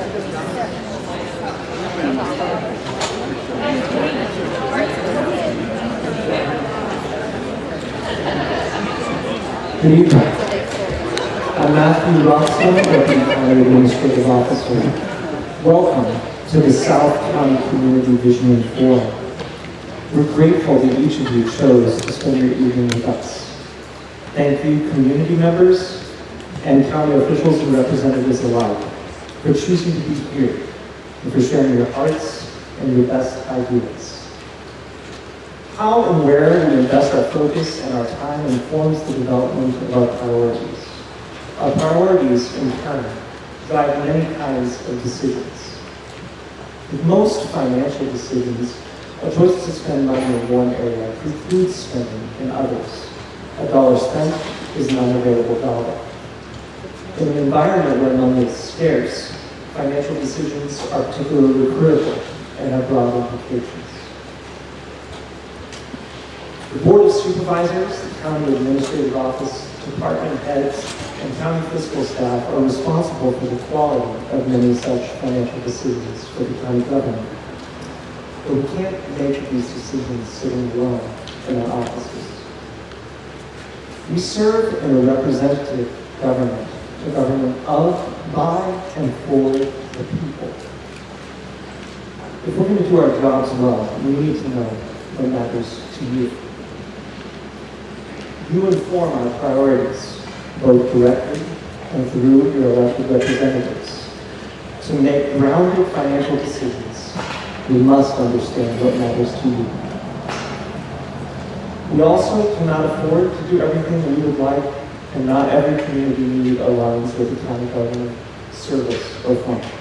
Good evening. I'm Matthew Roxon, Middletown County Administrative Officer. Welcome to the South County Community Visioning Forum. We're grateful that each of you chose to spend your evening with us. Thank you, community members and county officials and representatives alike, for choosing to be here and for sharing your hearts and your best ideas. How and where we invest our focus and our time informs the development of our priorities. Our priorities, in turn, drive many kinds of decisions. With most financial decisions, a choice to spend money in one area precludes spending in others. A dollar spent is an unavailable dollar. In an environment where money is scarce, financial decisions are particularly critical and have broad implications. The Board of Supervisors, the County Administrative Office, department heads, and county fiscal staff are responsible for the quality of many such financial decisions for the county government. But we can't make these decisions sitting alone in our offices. We serve in a representative government, a government of, by, and for the people. If we're going to do our jobs well, we need to know what matters to you. You inform our priorities, both directly and through your elected representatives. To make grounded financial decisions, we must understand what matters to you. We also cannot afford to do everything we would like, and not every community need aligns with the county government service or function.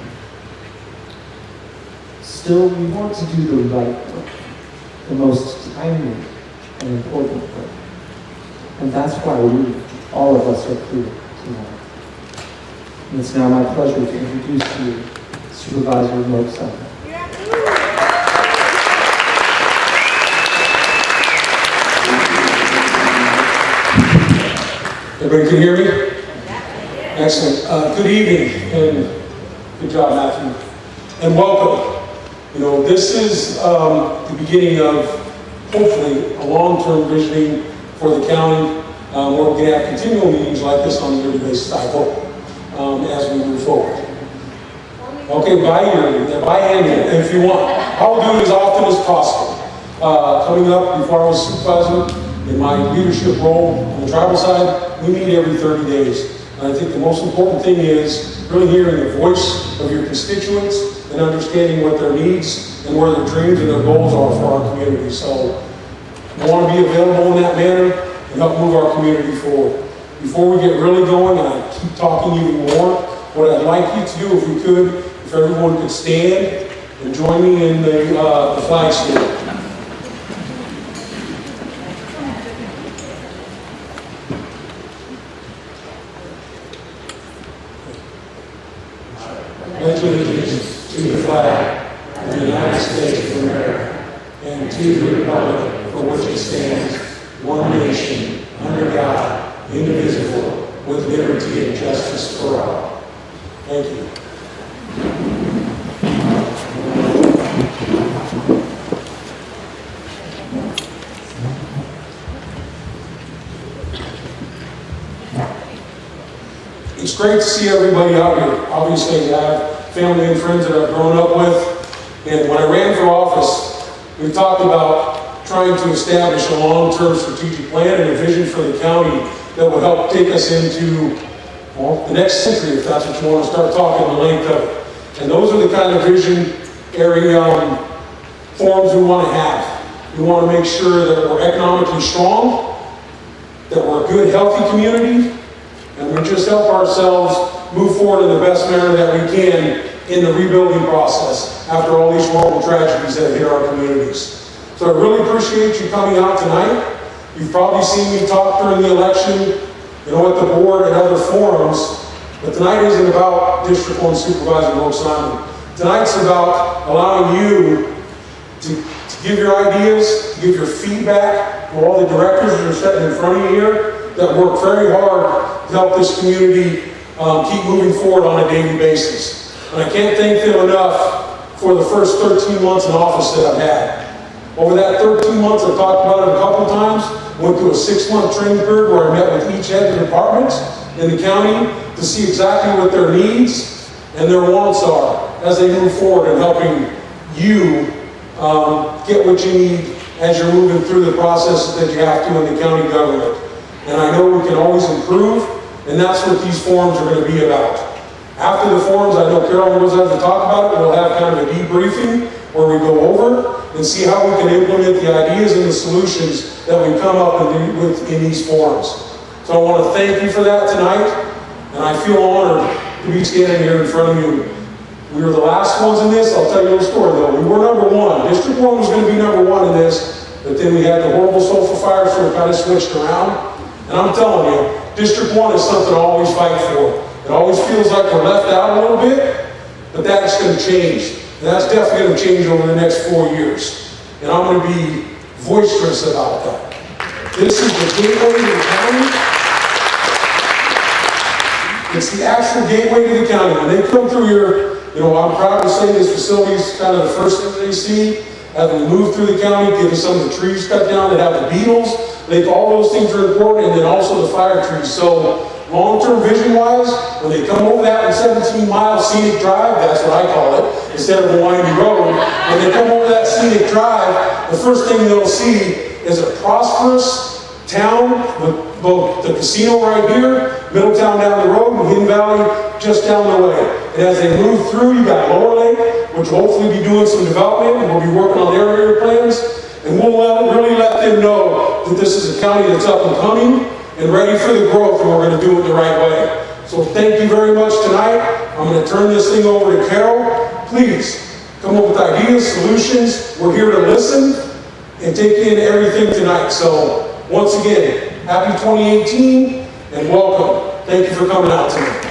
Still, we want to do the right work, the most timely and important work. And that's why we, all of us, are here tonight. And it's now my pleasure to introduce to you Supervisor Middletown. Everybody can hear me? Excellent. Good evening, and good job, Matthew. And welcome. You know, this is the beginning of, hopefully, a long-term visioning for the county, where we're going to have continual meetings like this on a yearly basis, I hope, as we move forward. Okay, by hand, if you want. I'll do it as often as possible. Coming up, before I was supervisor, in my leadership role on the tribal side, we meet every 30 days. And I think the most important thing is really hearing the voice of your constituents and understanding what their needs and where their dreams and their goals are for our community. So I want to be available in that manner and help move our community forward. Before we get really going, and I keep talking even more, what I'd like you to do, if we could, if everyone could stand and join me in the flag salute. Pledge allegiance to the flag of the United States of America and to the republic for which it stands, one nation, under God, indivisible, with liberty and justice for all. Thank you. It's great to see everybody out here. Obviously, I have family and friends that I've grown up with. And when I ran for office, we talked about trying to establish a long-term strategic plan and a vision for the county that would help take us into, well, the next century, if that's what you want to start talking the length of it. And those are the kind of visionary forums we want to have. We want to make sure that we're economically strong, that we're a good, healthy community, and we just help ourselves move forward in the best manner that we can in the rebuilding process after all these horrible tragedies that hit our communities. So I really appreciate you coming out tonight. You've probably seen me talk during the election, you know, at the board and other forums, but tonight isn't about District 1 Supervisor Mo Simon. Tonight's about allowing you to give your ideas, to give your feedback to all the directors that are sitting in front of you here that work very hard to help this community keep moving forward on a daily basis. And I can't thank them enough for the first 13 months in office that I've had. Over that 13 months, I've talked about it a couple times, went through a 6-month training period where I met with each head of departments in the county to see exactly what their needs and their wants are as they move forward in helping you get what you need as you're moving through the process that you have to in the county government. And I know we can always improve, and that's what these forums are going to be about. After the forums, I know Carol knows how to talk about it. We'll have kind of a debriefing where we go over and see how we can implement the ideas and the solutions that we come up with in these forums. So I want to thank you for that tonight, and I feel honored to be standing here in front of you. We were the last ones in this. I'll tell you a little story though. We were number 1. District 1 was going to be number 1 in this, but then we had the horrible sulfur fire, so we kind of switched around. And I'm telling you, District 1 is something I always fight for. It always feels like we're left out a little bit, but that's going to change. And that's definitely going to change over the next 4 years. And I'm going to be boisterous about that. This is the gateway to the county. It's the actual gateway to the county. When they come through here, I'm proud to say this facility is kind of the first thing they see. As we move through the county, getting some of the trees cut down that have the beetles, all those things are important, and then also the fire trees. So long-term vision-wise, when they come over that 17-mile scenic drive, that's what I call it, instead of a windy road, when they come over that scenic drive, the first thing they'll see is a prosperous town with both the casino right here, Middletown down the road, and Hidden Valley just down the way. And as they move through, you got Lower Lake, which will hopefully be doing some development, and we'll be working on their area plans. And we'll really let them know that this is a county that's up and coming and ready for the growth, and we're going to do it the right way. So thank you very much tonight. I'm going to turn this thing over to Carol. Please come up with ideas, solutions. We're here to listen and take in everything tonight. So once again, happy 2018 and welcome. Thank you for coming out tonight.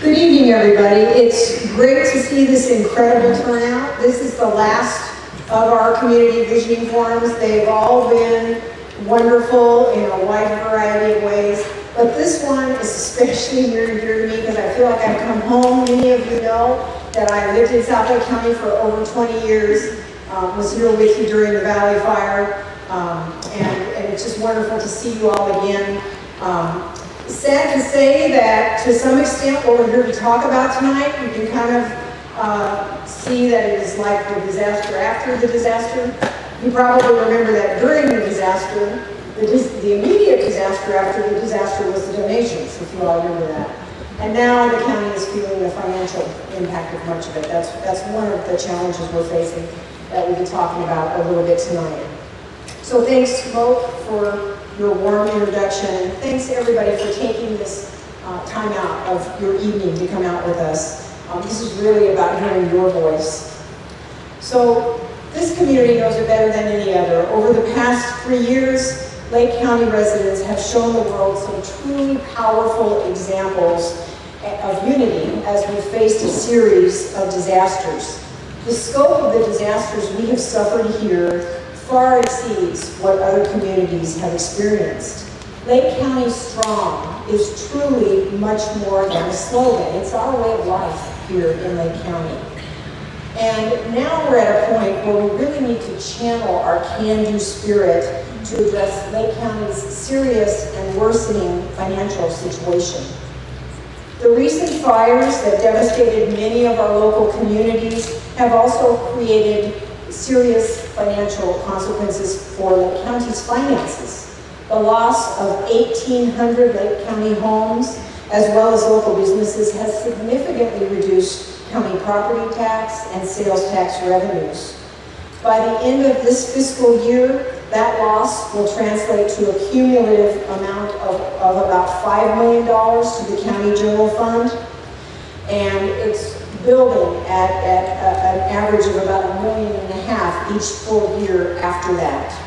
Good evening, everybody. It's great to see this incredible turnout. This is the last of our community visioning forums. They've all been wonderful in a wide variety of ways, but this one is especially near and dear to me because I feel like I've come home. Many of you know that I lived in South Lake County for over 20 years, was here with you during the Valley Fire, and it's just wonderful to see you all again. Sad to say that to some extent what we're here to talk about tonight, you can kind of see that it is like the disaster after the disaster. You probably remember that during the disaster, the immediate disaster after the disaster was the donations, if you all remember that. And now the county is feeling the financial impact of much of it. That's one of the challenges we're facing that we'll be talking about a little bit tonight. So thanks, Mo, for your warm introduction, and thanks to everybody for taking this time out of your evening to come out with us. This is really about hearing your voice. So this community knows it better than any other. Over the past 3 years, Lake County residents have shown the world some truly powerful examples of unity as we faced a series of disasters. The scope of the disasters we have suffered here far exceeds what other communities have experienced. Lake County Strong is truly much more than a slogan. It's our way of life here in Lake County. And now we're at a point where we really need to channel our can-do spirit to address Lake County's serious and worsening financial situation. The recent fires that devastated many of our local communities have also created serious financial consequences for Lake County's finances. The loss of 1,800 Lake County homes, as well as local businesses, has significantly reduced county property tax and sales tax revenues. By the end of this fiscal year, that loss will translate to a cumulative amount of about $5 million to the county general fund, and it's building at an average of about $1.5 million each full year after that.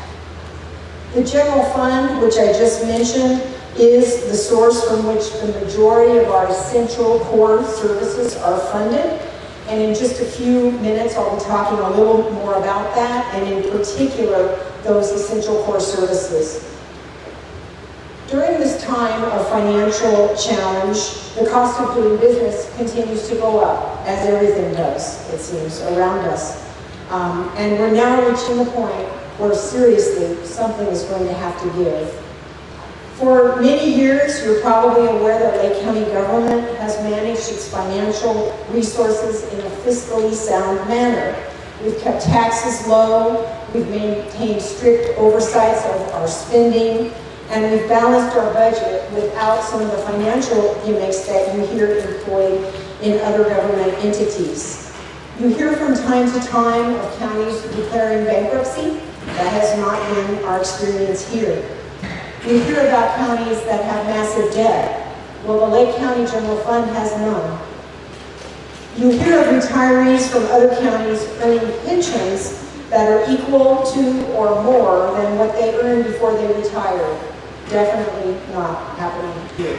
The general fund, which I just mentioned, is the source from which the majority of our essential core services are funded, And in just a few minutes, I'll be talking a little more about that, and in particular, those essential core services. During this time of financial challenge, the cost of doing business continues to go up, as everything does, it seems, around us. And we're now reaching the point where seriously, something is going to have to give. For many years, you're probably aware that Lake County government has managed its financial resources in a fiscally sound manner. We've kept taxes low, we've maintained strict oversights of our spending, and we've balanced our budget without some of the financial gimmicks that you hear employed in other government entities. You hear from time to time of counties declaring bankruptcy. That has not been our experience here. We hear about counties that have massive debt. Well, the Lake County General Fund has none. You hear of retirees from other counties earning pensions that are equal to or more than what they earned before they retired. Definitely not happening here.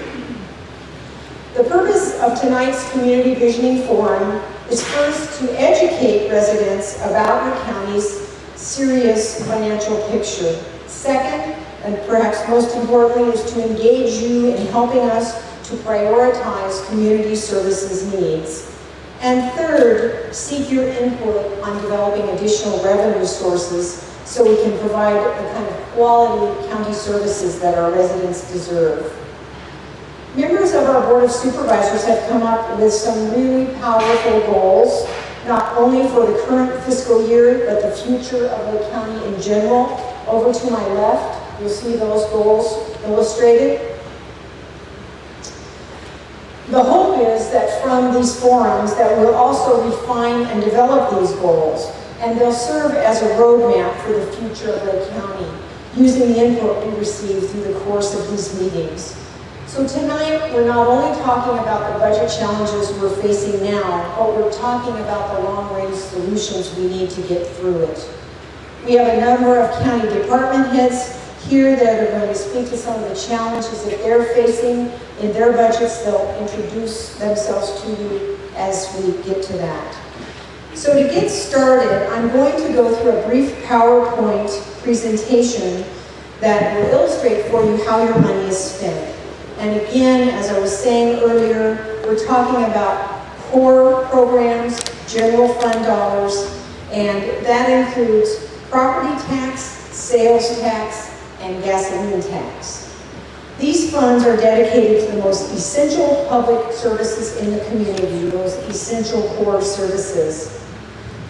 The purpose of tonight's Community Visioning Forum is first to educate residents about your county's serious financial picture. Second, and perhaps most importantly, is to engage you in helping us to prioritize community services needs. And third, seek your input on developing additional revenue sources so we can provide the kind of quality county services that our residents deserve. Members of our Board of Supervisors have come up with some really powerful goals, not only for the current fiscal year, but the future of the county in general. Over to my left, you'll see those goals illustrated. The hope is that from these forums that we'll also refine and develop these goals, and they'll serve as a roadmap for the future of Lake County, using the input we receive through the course of these meetings. So tonight, we're not only talking about the budget challenges we're facing now, but we're talking about the long-range solutions we need to get through it. We have a number of county department heads here that are going to speak to some of the challenges that they're facing in their budgets. They'll introduce themselves to you as we get to that. So to get started, I'm going to go through a brief PowerPoint presentation that will illustrate for you how your money is spent. And again, as I was saying earlier, we're talking about core programs, general fund dollars, and that includes property tax, sales tax, and gasoline tax. These funds are dedicated to the most essential public services in the community, those essential core services.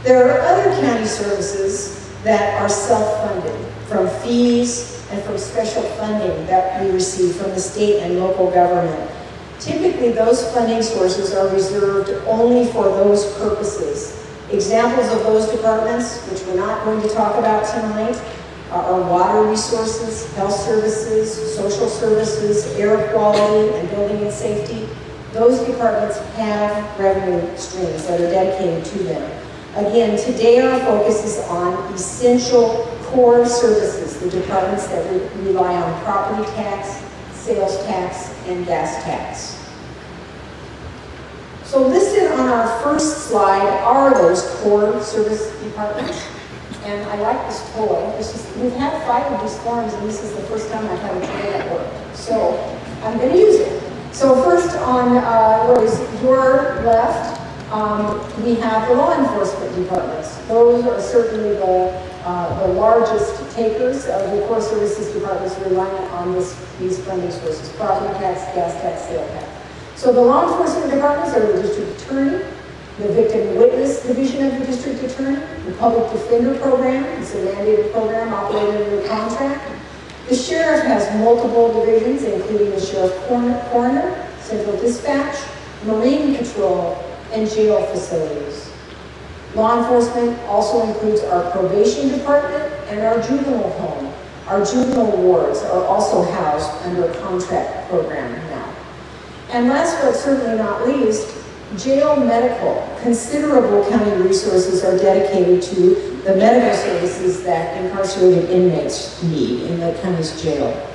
There are other county services that are self-funded, from fees and from special funding that we receive from the state and local government. Typically, those funding sources are reserved only for those purposes. Examples of those departments, which we're not going to talk about tonight, are water resources, health services, social services, air quality, and building and safety. Those departments have revenue streams that are dedicated to them. Again, today our focus is on essential core services, the departments that rely on property tax, sales tax, and gas tax. So listed on our first slide are those core service departments. And I like this toy. We've had 5 of these forums, and this is the first time I've had a toy that worked. So I'm going to use it. So first on what is your left, we have the law enforcement departments. Those are certainly the largest takers of the core services departments reliant on these funding sources: property tax, gas tax, sales tax. So the law enforcement departments are the district attorney, the victim witness division of the district attorney, the public defender program. It's a mandated program operated under a contract. The sheriff has multiple divisions, including the sheriff coroner, central dispatch, marine patrol, and jail facilities. Law enforcement also includes our probation department and our juvenile home. Our juvenile wards are also housed under a contract program now. And last but certainly not least, jail medical. Considerable county resources are dedicated to the medical services that incarcerated inmates need in the county's jail.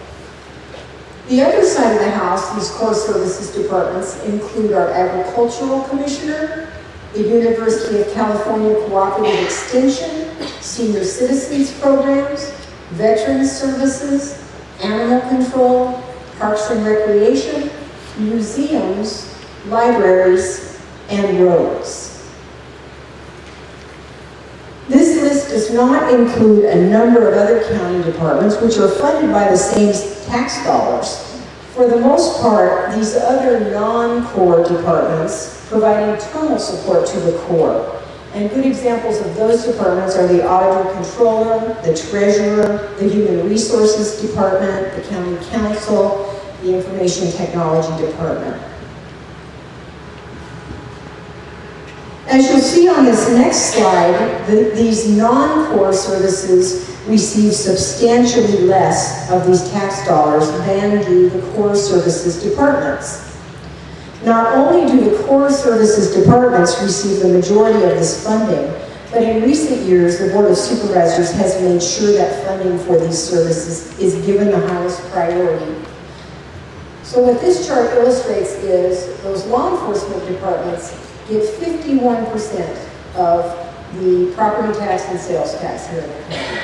The other side of the house, these core services departments include our agricultural commissioner, the University of California Cooperative Extension, senior citizens programs, veterans services, animal control, parks and recreation, museums, libraries, and roads. This list does not include a number of other county departments which are funded by the same tax dollars. For the most part, these other non-core departments provide internal support to the core. And good examples of those departments are the auditor controller, the treasurer, the human resources department, the county council, the information technology department. As you'll see on this next slide, these non-core services receive substantially less of these tax dollars than do the core services departments. Not only do the core services departments receive the majority of this funding, but in recent years, the Board of Supervisors has made sure that funding for these services is given the highest priority. So what this chart illustrates is those law enforcement departments give 51% of the property tax and sales tax here in the county.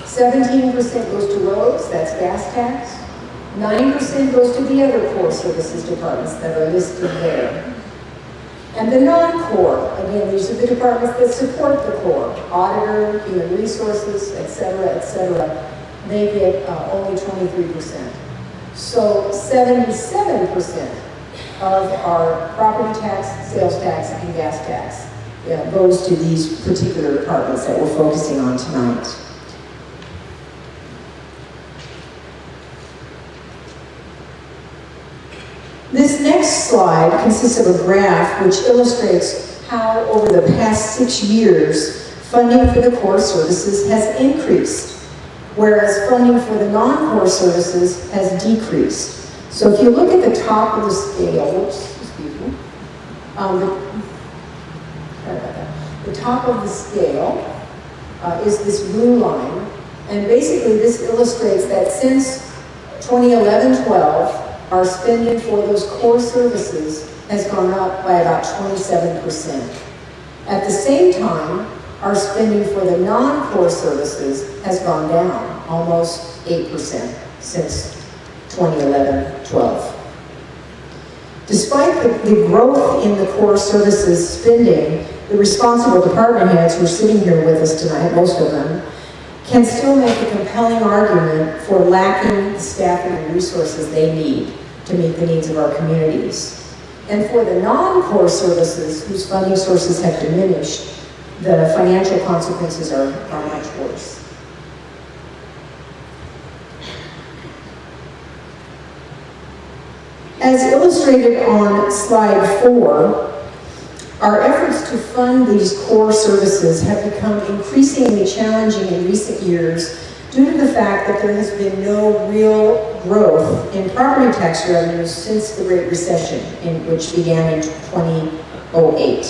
17% goes to roads, that's gas tax. 9% goes to the other core services departments that are listed there. And the non-core, again, these are the departments that support the core, auditor, human resources, et cetera, they get only 23%. So 77% of our property tax, sales tax, and gas tax goes to these particular departments that we're focusing on tonight. This next slide consists of a graph which illustrates how over the past 6 years, funding for the core services has increased, whereas funding for the non-core services has decreased. So if you look at the top of the scale, the top of the scale is this blue line, and basically this illustrates that since 2011-12, our spending for those core services has gone up by about 27%. At the same time, our spending for the non-core services has gone down almost 8% since 2011-12. Despite the growth in the core services spending, the responsible department heads who are sitting here with us tonight, most of them, can still make a compelling argument for lacking the staffing and resources they need to meet the needs of our communities. And for the non-core services whose funding sources have diminished, the financial consequences are much worse. As illustrated on slide 4, our efforts to fund these core services have become increasingly challenging in recent years due to the fact that there has been no real growth in property tax revenues since the Great Recession, which began in 2008.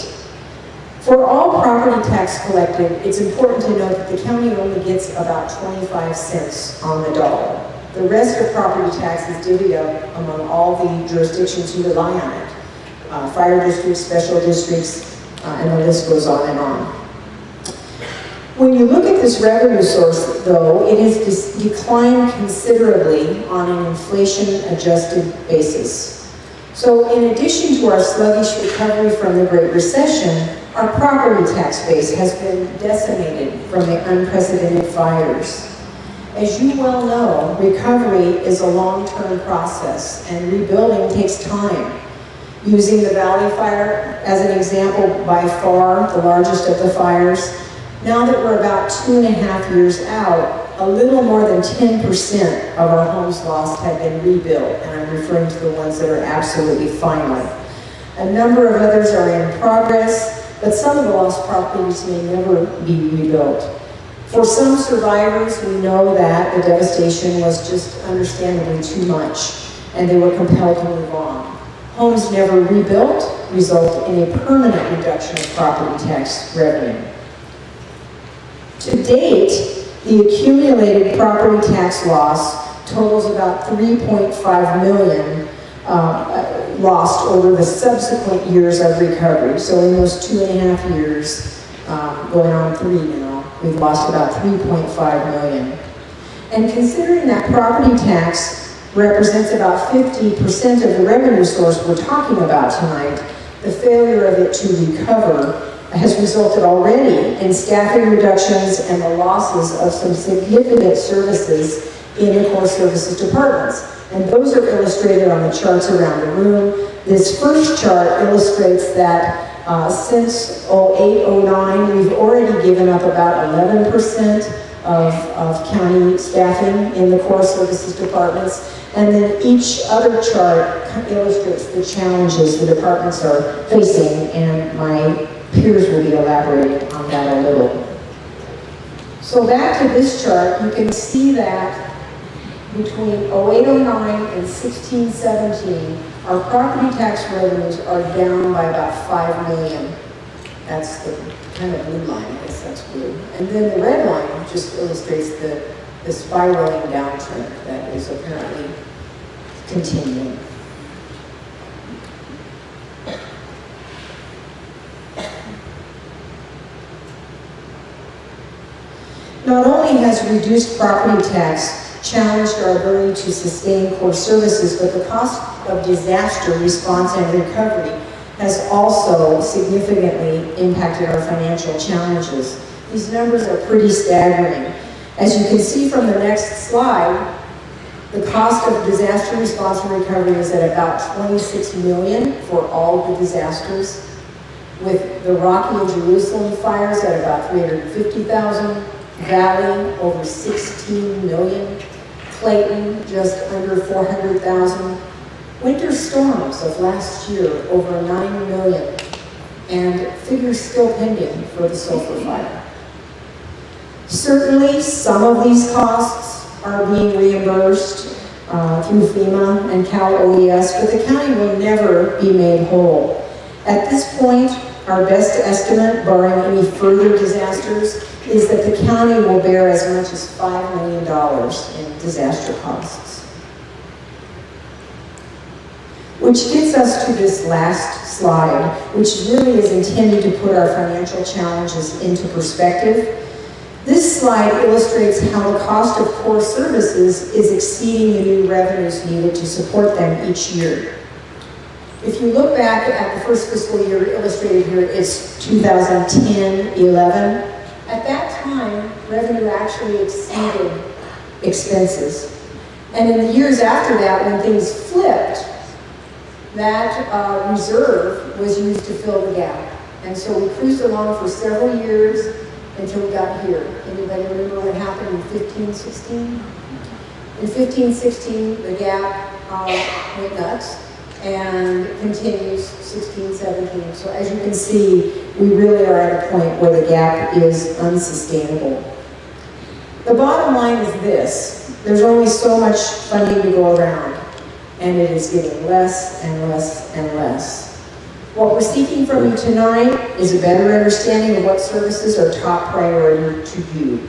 For all property tax collected, it's important to note that the county only gets about 25 cents on the dollar. The rest of property tax is divvied up among all the jurisdictions who rely on it. Fire districts, special districts, and the list goes on and on. When you look at this revenue source, though, it has declined considerably on an inflation-adjusted basis. So in addition to our sluggish recovery from the Great Recession, our property tax base has been decimated from the unprecedented fires. As you well know, recovery is a long-term process, and rebuilding takes time. Using the Valley Fire as an example, by far the largest of the fires, now that we're about 2.5 years out, a little more than 10% of our homes lost have been rebuilt, and I'm referring to the ones that are absolutely final. A number of others are in progress, but some of the lost properties may never be rebuilt. For some survivors, we know that the devastation was just understandably too much, and they were compelled to move on. Homes never rebuilt result in a permanent reduction of property tax revenue. To date, the accumulated property tax loss totals about $3.5 million lost over the subsequent years of recovery. So in those 2.5 years, going on 3 now, we've lost about 3.5 million. And considering that property tax represents about 50% of the revenue source we're talking about tonight, the failure of it to recover has resulted already in staffing reductions and the losses of some significant services in the core services departments. And those are illustrated on the charts around the room. This first chart illustrates that since 08-09, we've already given up about 11% of county staffing in the core services departments. And then each other chart illustrates the challenges the departments are facing, and my peers will be elaborating on that a little. So back to this chart, you can see that between 08-09 and 16-17, our property tax revenues are down by about 5 million. That's the kind of blue line, I guess that's blue. And then the red line just illustrates the spiraling downturn that is apparently continuing. Not only has reduced property tax challenged our ability to sustain core services, but the cost of disaster response and recovery has also significantly impacted our financial challenges. These numbers are pretty staggering. As you can see from the next slide, the cost of disaster response and recovery is at about 26 million for all the disasters, with the Rocky and Jerusalem fires at about 350,000, Valley over 16 million, Clayton just under 400,000, winter storms of last year over 9 million, and figures still pending for the sulfur fire. Certainly, some of these costs are being reimbursed through FEMA and Cal OES, but the county will never be made whole. At this point, our best estimate, barring any further disasters, is that the county will bear as much as $5 million in disaster costs. Which gets us to this last slide, which really is intended to put our financial challenges into perspective. This slide illustrates how the cost of core services is exceeding the new revenues needed to support them each year. If you look back at the first fiscal year illustrated here, it's 2010-11. At that time, revenue actually exceeded expenses. And in the years after that, when things flipped, that reserve was used to fill the gap. And so we cruised along for several years until we got here. Anybody remember what happened in 15-16? In 15-16, the gap went nuts and continues 16-17. So as you can see, we really are at a point where the gap is unsustainable. The bottom line is this: there's only so much funding to go around, and it is getting less and less and less. What we're seeking from you tonight is a better understanding of what services are top priority to you.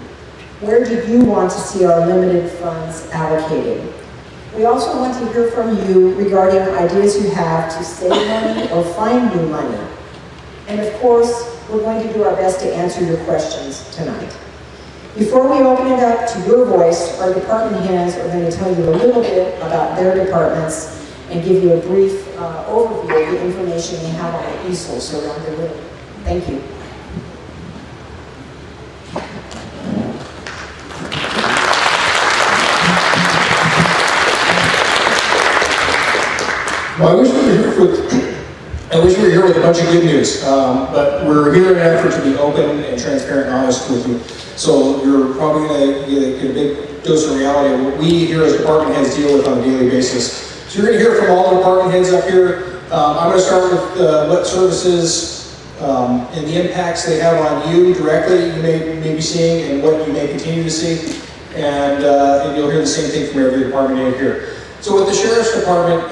Where do you want to see our limited funds allocated? We also want to hear from you regarding ideas you have to save money or find new money. And of course, we're going to do our best to answer your questions tonight. Before we open it up to your voice, our department heads are going to tell you a little bit about their departments and give you a brief overview of the information they have on the easels around the room. Thank you. Well, I wish we were here with a bunch of good news, but we're here in an effort to be open and transparent and honest with you. So you're probably going to get a big dose of reality of what we here as department heads deal with on a daily basis. So you're going to hear from all the department heads up here. I'm going to start with what services and the impacts they have on you directly you may be seeing and what you may continue to see. And you'll hear the same thing from every department head here. So with the Sheriff's Department,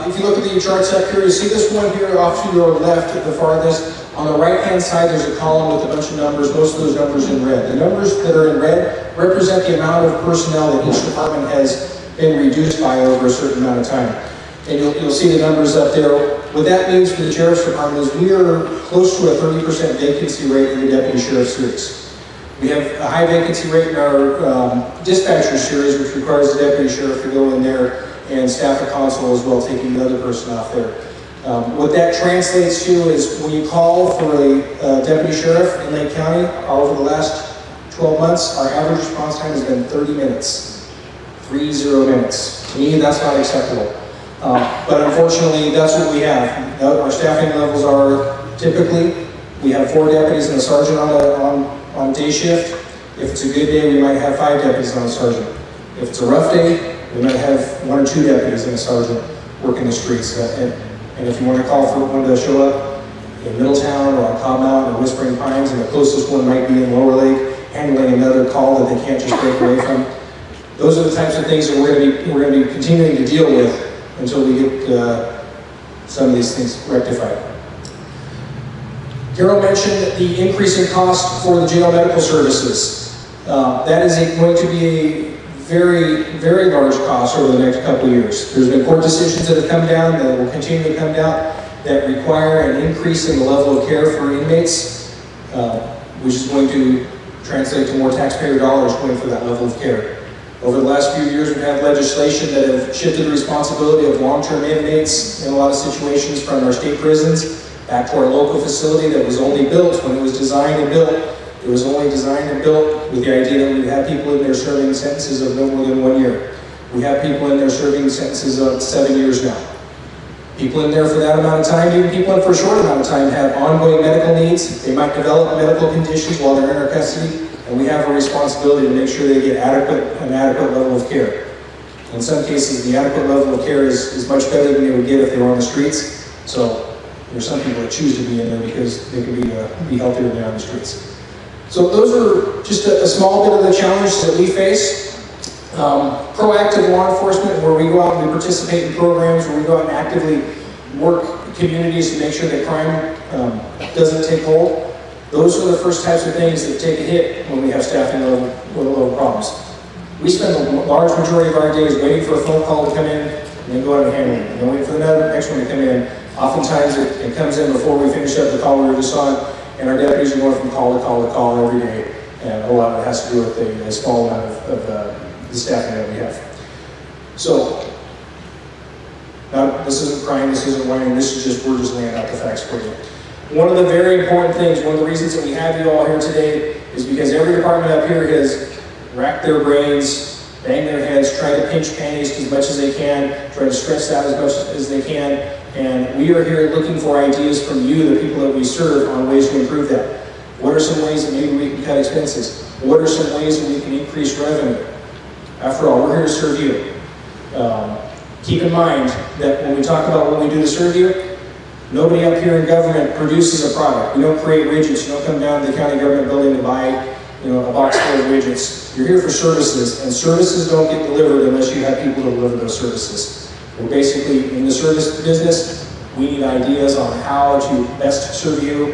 if you look at the charts up here, you see this one here off to your left at the farthest. On the right-hand side, there's a column with a bunch of numbers, most of those numbers in red. The numbers that are in red represent the amount of personnel that each department has been reduced by over a certain amount of time. And you'll see the numbers up there. What that means for the Sheriff's Department is we are close to a 30% vacancy rate in the Deputy Sheriff Series. We have a high vacancy rate in our dispatcher series, which requires the Deputy Sheriff to go in there and staff a console as well, taking the other person off there. What that translates to is when you call for a Deputy Sheriff in Lake County, over the last 12 months, our average response time has been 30 minutes. 30 minutes. To me, that's not acceptable. But unfortunately, that's what we have. Our staffing levels are typically, we have 4 deputies and a sergeant on day shift. If it's a good day, we might have 5 deputies and a sergeant. If it's a rough day, we might have 1 or 2 deputies and a sergeant working the streets. And if you want to call for one to show up in Middletown or on Cobb Mountain or Whispering Pines, and the closest one might be in Lower Lake, handling another call that they can't just break away from. Those are the types of things that we're going to be continuing to deal with until we get some of these things rectified. Carol mentioned the increase in cost for the jail medical services. That is going to be a very, very large cost over the next couple of years. There's been court decisions that have come down, that will continue to come down, that require an increase in the level of care for inmates, which is going to translate to more taxpayer dollars going for that level of care. Over the last few years, we've had legislation that have shifted the responsibility of long-term inmates in a lot of situations from our state prisons back to our local facility that was only built when it was designed and built. It was only designed and built with the idea that we'd have people in there serving sentences of no more than 1 year. We have people in there serving sentences of 7 years now. People in there for that amount of time, even people in for a short amount of time, have ongoing medical needs. They might develop medical conditions while they're in our custody, and we have a responsibility to make sure they get an adequate level of care. In some cases, the adequate level of care is much better than they would get if they were on the streets. So there's some people that choose to be in there because they can be healthier than they're on the streets. So those are just a small bit of the challenges that we face. Proactive law enforcement, where we go out and we participate in programs, where we go out and actively work communities to make sure that crime doesn't take hold. Those are the first types of things that take a hit when we have staffing level problems. We spend a large majority of our days waiting for a phone call to come in and then go out and handle it. And then wait for the next one to come in. Oftentimes it comes in before we finish up the call we were just on, and our deputies are going from call to call to call every day. And a lot of it has to do with the small amount of the staffing that we have. So, now this isn't crying, this isn't whining, this is just, we're just laying out the facts for you. One of the very important things, one of the reasons that we have you all here today is because every department up here has racked their brains, banged their heads, tried to pinch pennies as much as they can, try to stress out as much as they can, and we are here looking for ideas from you, the people that we serve, on ways to improve that. What are some ways that maybe we can cut expenses? What are some ways that we can increase revenue? After all, we're here to serve you. Keep in mind that when we talk about what we do to serve you, nobody up here in government produces a product. We don't create widgets. You don't come down to the county government building to buy, a box full of widgets. You're here for services, and services don't get delivered unless you have people to deliver those services. We're basically in the service business. We need ideas on how to best serve you,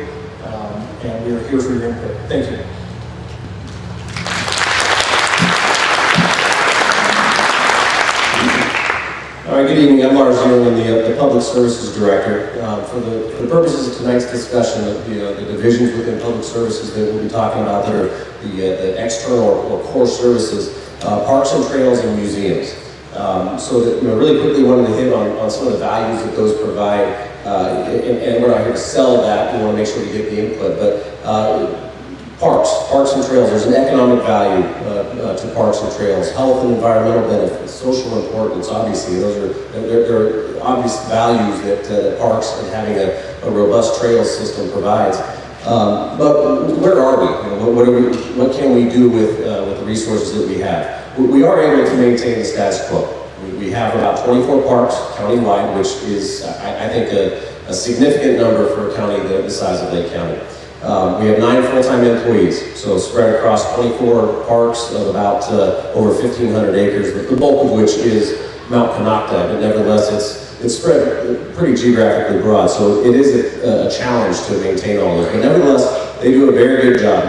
and we are here for your input. Thank you. All right, good evening. I'm Lars Zierman, the Public Services Director. For the purposes of tonight's discussion of the divisions within public services that we'll be talking about that are the external or core services, parks and trails and museums. So that really quickly wanted to hit on some of the values that those provide, and we're not here to sell that. We want to make sure we get the input, but parks and trails. There's an economic value to parks and trails, health and environmental benefits, social importance. Obviously, there are obvious values that parks and having a robust trail system provides. But where are we? What can we do with the resources that we have? We are able to maintain the status quo. We have about 24 parks countywide, which is, I think, a significant number for a county the size of Lake County. We have 9 full-time employees, so spread across 24 parks of about over 1,500 acres, the bulk of which is Mount Canocta, but nevertheless it's spread pretty geographically broad, so it is a challenge to maintain all those. But nevertheless, they do a very good job,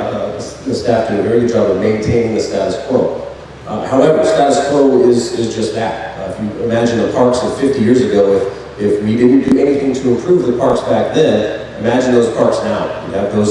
the staff do a very good job of maintaining the status quo. However, status quo road is just that. If you imagine the parks of 50 years ago, if we didn't do anything to improve the parks back then, imagine those parks now. You have that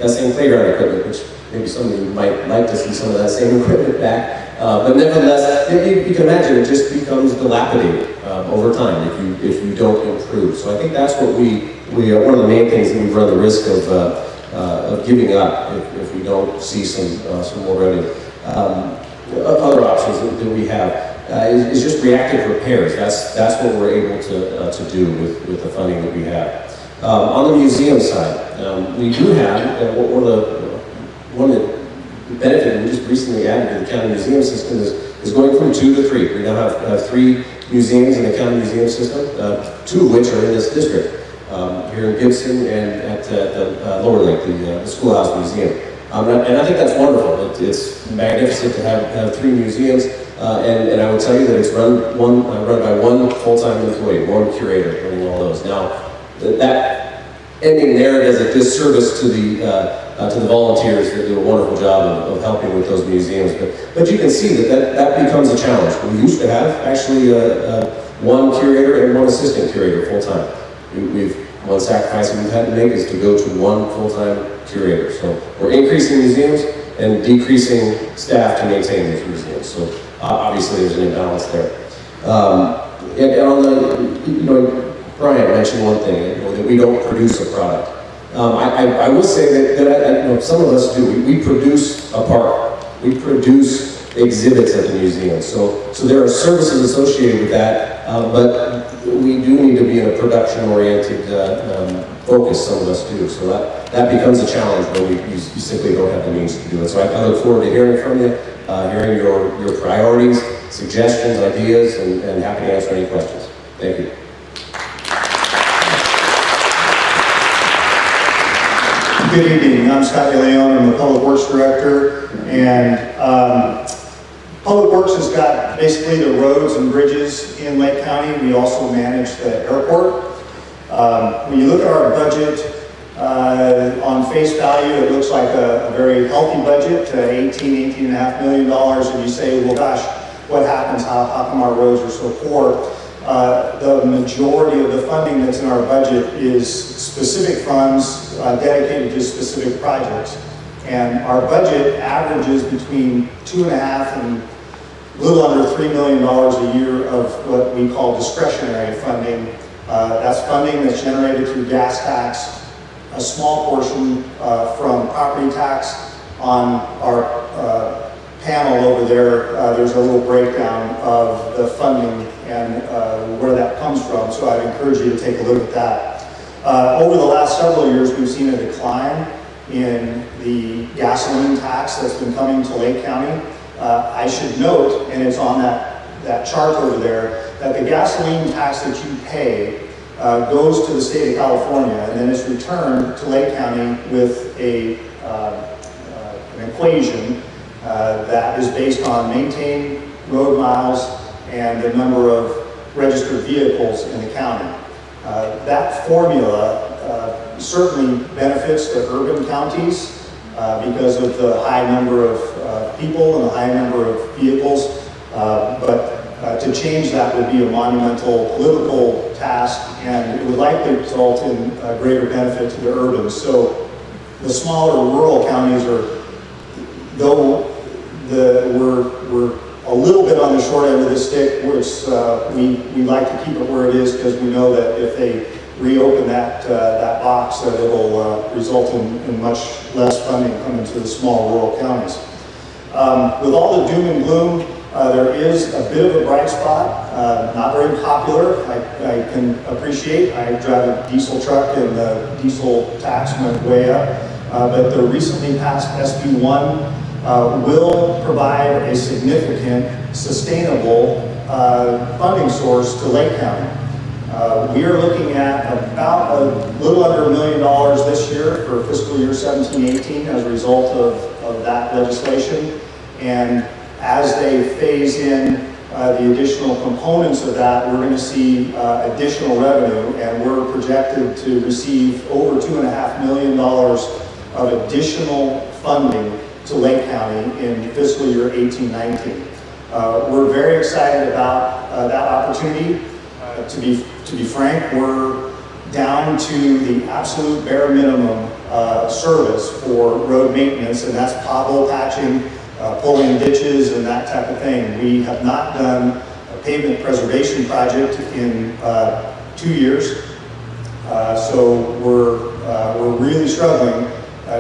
same playground equipment, which maybe some of you might like to see some of that same equipment back. But nevertheless, you can imagine it just becomes dilapidated over time if you don't improve. So I think that's what one of the main things that we run the risk of giving up if we don't see some more revenue. Other options that we have is just reactive repairs. That's what we're able to do with the funding that we have. On the museum side, we do have one of the benefit we just recently added to the county museum system is going from 2 to 3. We now have 3 museums in the county museum system, 2 of which are in this district, here in Gibson and at the Lower Lake, the Schoolhouse Museum. And I think that's wonderful. It's magnificent to have 3 museums, and I will tell you that it's run by one full-time employee, one curator running all those. Now, that ending there does a disservice to the volunteers that do a wonderful job of helping with those museums. But you can see that becomes a challenge. We used to have actually one curator and one assistant curator full-time. One sacrifice we've had to make is to go to one full-time curator. So we're increasing museums and decreasing staff to maintain those museums. So obviously there's an imbalance there. And on the, Brian mentioned one thing, that we don't produce a product. I will say that some of us do. We produce a park. We produce exhibits at the museum. So there are services associated with that, but we do need to be in a production-oriented focus, some of us do. So that becomes a challenge when you simply don't have the means to do it. So I look forward to hearing from you, hearing your priorities, suggestions, ideas, and happy to answer any questions. Thank you. Good evening. I'm Scott DeLeon. I'm the Public Works Director, and Public Works has got basically the roads and bridges in Lake County. We also manage the airport. When you look at our budget, on face value, it looks like a very healthy budget, $18.5 million, and you say, well, gosh, what happens? How come our roads are so poor? The majority of the funding that's in our budget is specific funds dedicated to specific projects. And our budget averages between $2.5 and a little under $3 million a year of what we call discretionary funding. That's funding that's generated through gas tax, a small portion from property tax. On our panel over there, there's a little breakdown of the funding and where that comes from, so I'd encourage you to take a look at that. Over the last several years, we've seen a decline in the gasoline tax that's been coming to Lake County. I should note, and it's on that chart over there, that the gasoline tax that you pay goes to the state of California, and then it's returned to Lake County with an equation that is based on maintained road miles and the number of registered vehicles in the county. That formula certainly benefits the urban counties because of the high number of people and the high number of vehicles, but to change that would be a monumental political task, and it would likely result in a greater benefit to the urban. So the smaller rural counties are, though we're a little bit on the short end of the stick, which we like to keep it where it is because we know that if they reopen that box, that it'll result in much less funding coming to the small rural counties. With all the doom and gloom, there is a bit of a bright spot, not very popular, I can appreciate. I drive a diesel truck and the diesel tax went way up, but the recently passed SB 1 will provide a significant, sustainable funding source to Lake County. We are looking at about a little under $1 million this year for fiscal year 17-18 as a result of that legislation. And as they phase in the additional components of that, we're going to see additional revenue, and we're projected to receive over $2.5 million of additional funding to Lake County in fiscal year 18-19. We're very excited about that opportunity. To be frank, we're down to the absolute bare minimum service for road maintenance, and that's pothole patching, pulling ditches, and that type of thing. We have not done a pavement preservation project in 2 years, so we're really struggling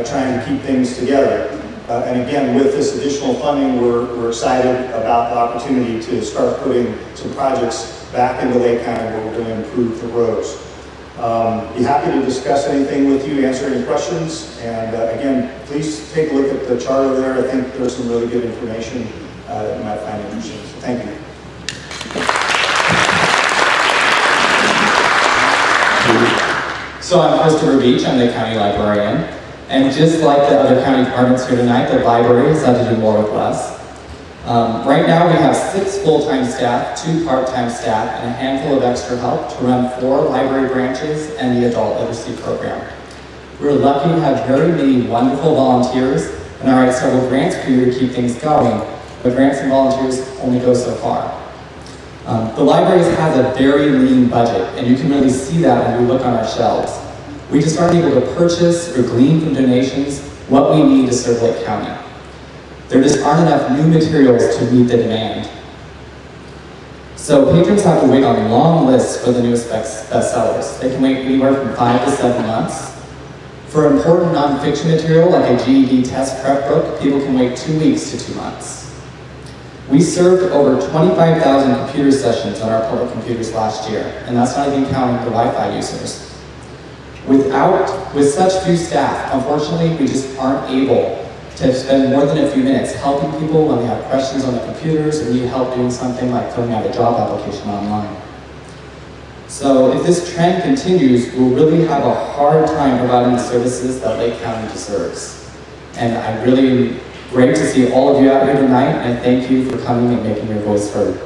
trying to keep things together. And again, with this additional funding, we're excited about the opportunity to start putting some projects back into Lake County where we're going to improve the roads. Be happy to discuss anything with you, answer any questions, and again, please take a look at the chart over there. I think there's some really good information that you might find interesting. So thank you. So I'm Christopher Beach, I'm the county librarian, and just like the other county departments here tonight, the library has had to do more with less. Right now we have 6 full-time staff, 2 part-time staff, and a handful of extra help to run 4 library branches and the adult literacy program. We're lucky to have very many wonderful volunteers and I write several grants per year to keep things going, but grants and volunteers only go so far. The library has a very lean budget, and you can really see that when we look on our shelves. We just aren't able to purchase or glean from donations what we need to serve Lake County. There just aren't enough new materials to meet the demand. So patrons have to wait on long lists for the newest bestsellers. They can wait anywhere from 5 to 7 months. For important nonfiction material like a GED test prep book, people can wait 2 weeks to 2 months. We served over 25,000 computer sessions on our public computers last year, and that's not even counting the Wi-Fi users. With such few staff, unfortunately, we just aren't able to spend more than a few minutes helping people when they have questions on the computers or need help doing something like filling out a job application online. So if this trend continues, we'll really have a hard time providing the services that Lake County deserves. And I really great to see all of you out here tonight, and thank you for coming and making your voice heard.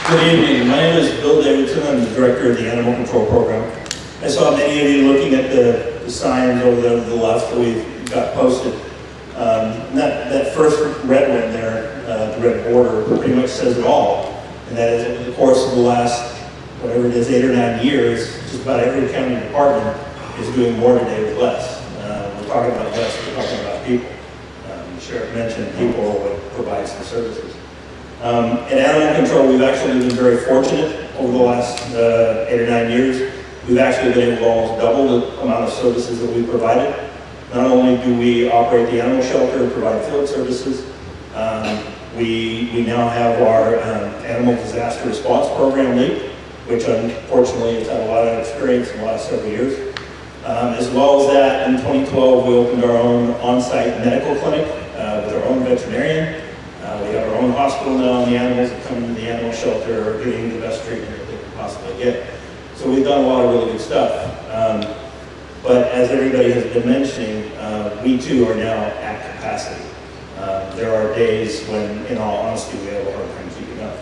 Good evening. My name is Bill Davidson. I'm the director of the Animal Control Program. I saw many of you looking at the signs over there to the left that we've got posted. That first red one there, the red border, pretty much says it all. And that is, over the course of the last, whatever it is, 8 or 9 years, just about every county department is doing more today with less. We're talking about less, we're talking about people. The sheriff mentioned people would provide some services. In animal control, we've actually been very fortunate over the last 8 or 9 years. We've actually been able to almost double the amount of services that we've provided. Not only do we operate the animal shelter and provide field services, we now have our animal disaster response program LEAP, which unfortunately has had a lot of experience in the last several years. As well as that, in 2012, we opened our own on-site medical clinic with our own veterinarian. We have our own hospital now, and the animals that come into the animal shelter are getting the best treatment that they can possibly get. So we've done a lot of really good stuff. But as everybody has been mentioning, we too are now at capacity. There are days when, in all honesty, we have a hard time keeping up.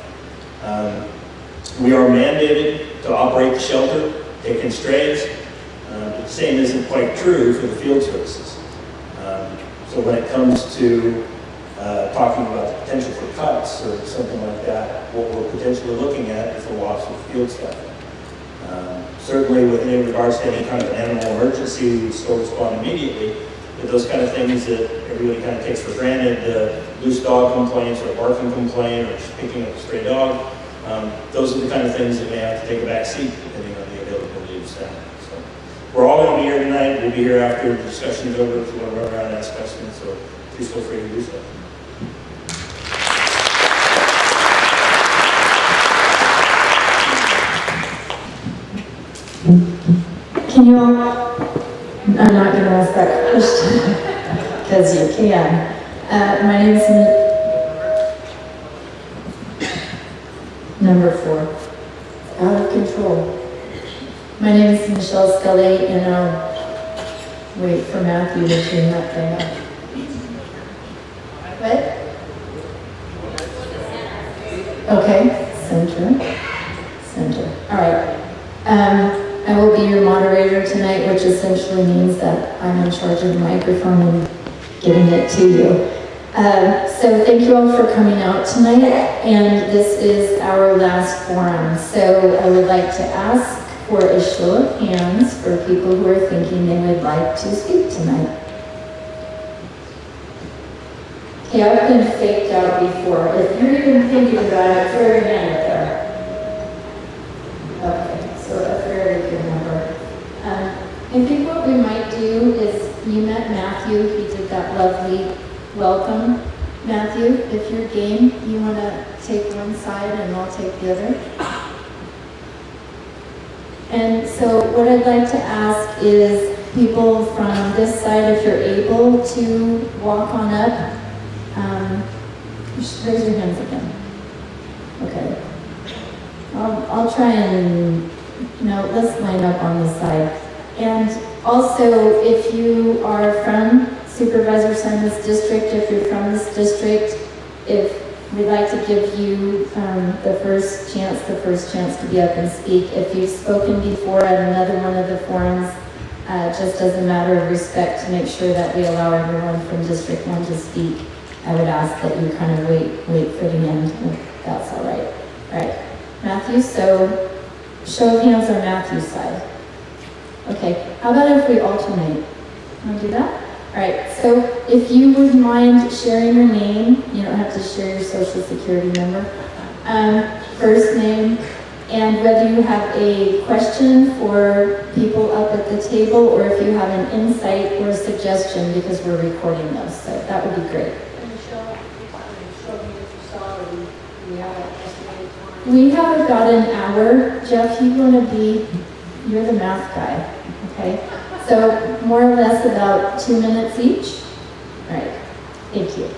We are mandated to operate the shelter, take in strays, but the same isn't quite true for the field services. So when it comes to talking about the potential for cuts or something like that, what we're potentially looking at is the loss of field staff. Certainly in regards to any kind of animal emergency, we still respond immediately, but those kind of things that everybody kind of takes for granted, loose dog complaints or a barking complaint or just picking up a stray dog, those are the kind of things that may have to take a back seat depending on the availability of staff. So we're all going to be here tonight. We'll be here after the discussion is over if you want to run around and ask questions, so please feel free to do so. Can you all, I'm not going to ask that question because you can. My name is number 4, out of control. My name is Michelle Scully, and I'll wait for Matthew to turn that thing up. What? Okay, center. All right. I will be your moderator tonight, which essentially means that I'm in charge of the microphone and getting it to you. So thank you all for coming out tonight, and this is our last forum. So I would like to ask for a show of hands for people who are thinking they would like to speak tonight. Okay, I've been faked out before. If you're even thinking about it, throw your hand up there. Okay, so a fairly good number. I think what we might do is, you met Matthew, he did that lovely welcome. Matthew, if you're game, you want to take one side and I'll take the other. And so what I'd like to ask is people from this side, if you're able to walk on up, just raise your hands again. Okay. I'll try and, no, let's line up on this side. And also, if you are from Supervisor Simon's district, if you're from this district, if we'd like to give you the first chance to be up and speak. If you've spoken before at another one of the forums, just as a matter of respect to make sure that we allow everyone from District 1 to speak, I would ask that you kind of wait for the end, if that's all right. All right, Matthew, so show of hands on Matthew's side. Okay, how about if we alternate? Want to do that? All right, so if you would mind sharing your name, you don't have to share your social security number, first name, and whether you have a question for people up at the table or if you have an insight or a suggestion, because we're recording those, so that would be great. We have about an hour. Jeff, you're the math guy, okay? So more or less about 2 minutes each. All right, thank you.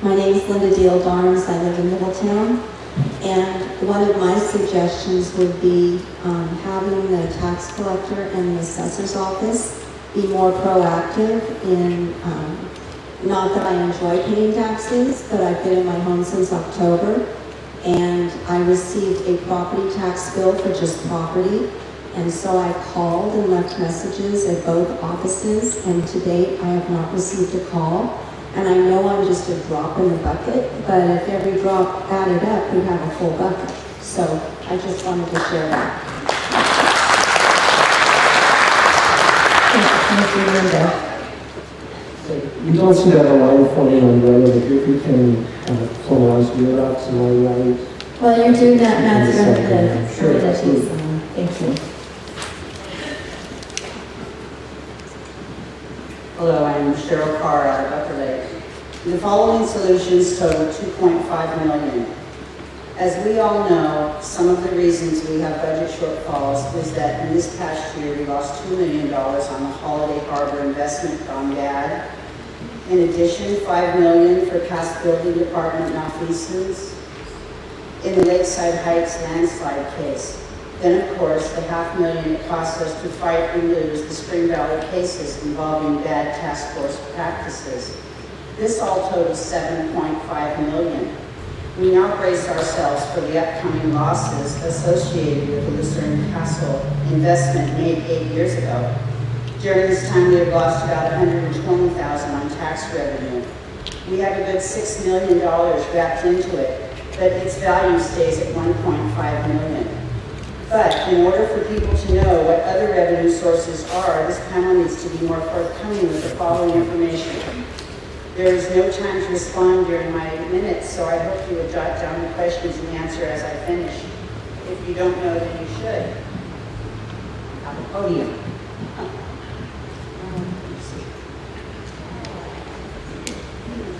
My name is Linda Deal Darnes. I live in Middletown. And one of my suggestions would be having the tax collector and the assessor's office be more proactive in, not that I enjoy paying taxes, but I've been in my home since October. And I received a property tax bill for just property. And so I called and left messages at both offices, and to date I have not received a call. And I know I'm just a drop in the bucket, but if every drop added up, we'd have a full bucket. So I just wanted to share that. Thank you, Linda. You don't see that a line forming on the other, but if you can formalize your ups and my right. Well, you're doing that, Matthew, Sure, absolutely. Thank you. Hello, I'm Cheryl Carr out of Upper Lake. The following solutions total $2.5 million. As we all know, some of the reasons we have budget shortfalls is that in this past year we lost $2 million on the Holiday Harbor investment gone bad. In addition, $5 million for past building department malfeasance in the Lakeside Heights landslide case. Then, of course, the $500,000 it cost us to fight and lose the Spring Valley cases involving bad task force practices. This all totals $7.5 million. We now brace ourselves for the upcoming losses associated with the Lucerne Castle investment made 8 years ago. During this time, we have lost about $120,000 on tax revenue. We have a good $6 million wrapped into it, but its value stays at $1.5 million. But in order for people to know what other revenue sources are, this panel needs to be more forthcoming with the following information. There is no time to respond during my minutes, so I hope you will jot down the questions and answer as I finish. If you don't know, then you should. Have a podium.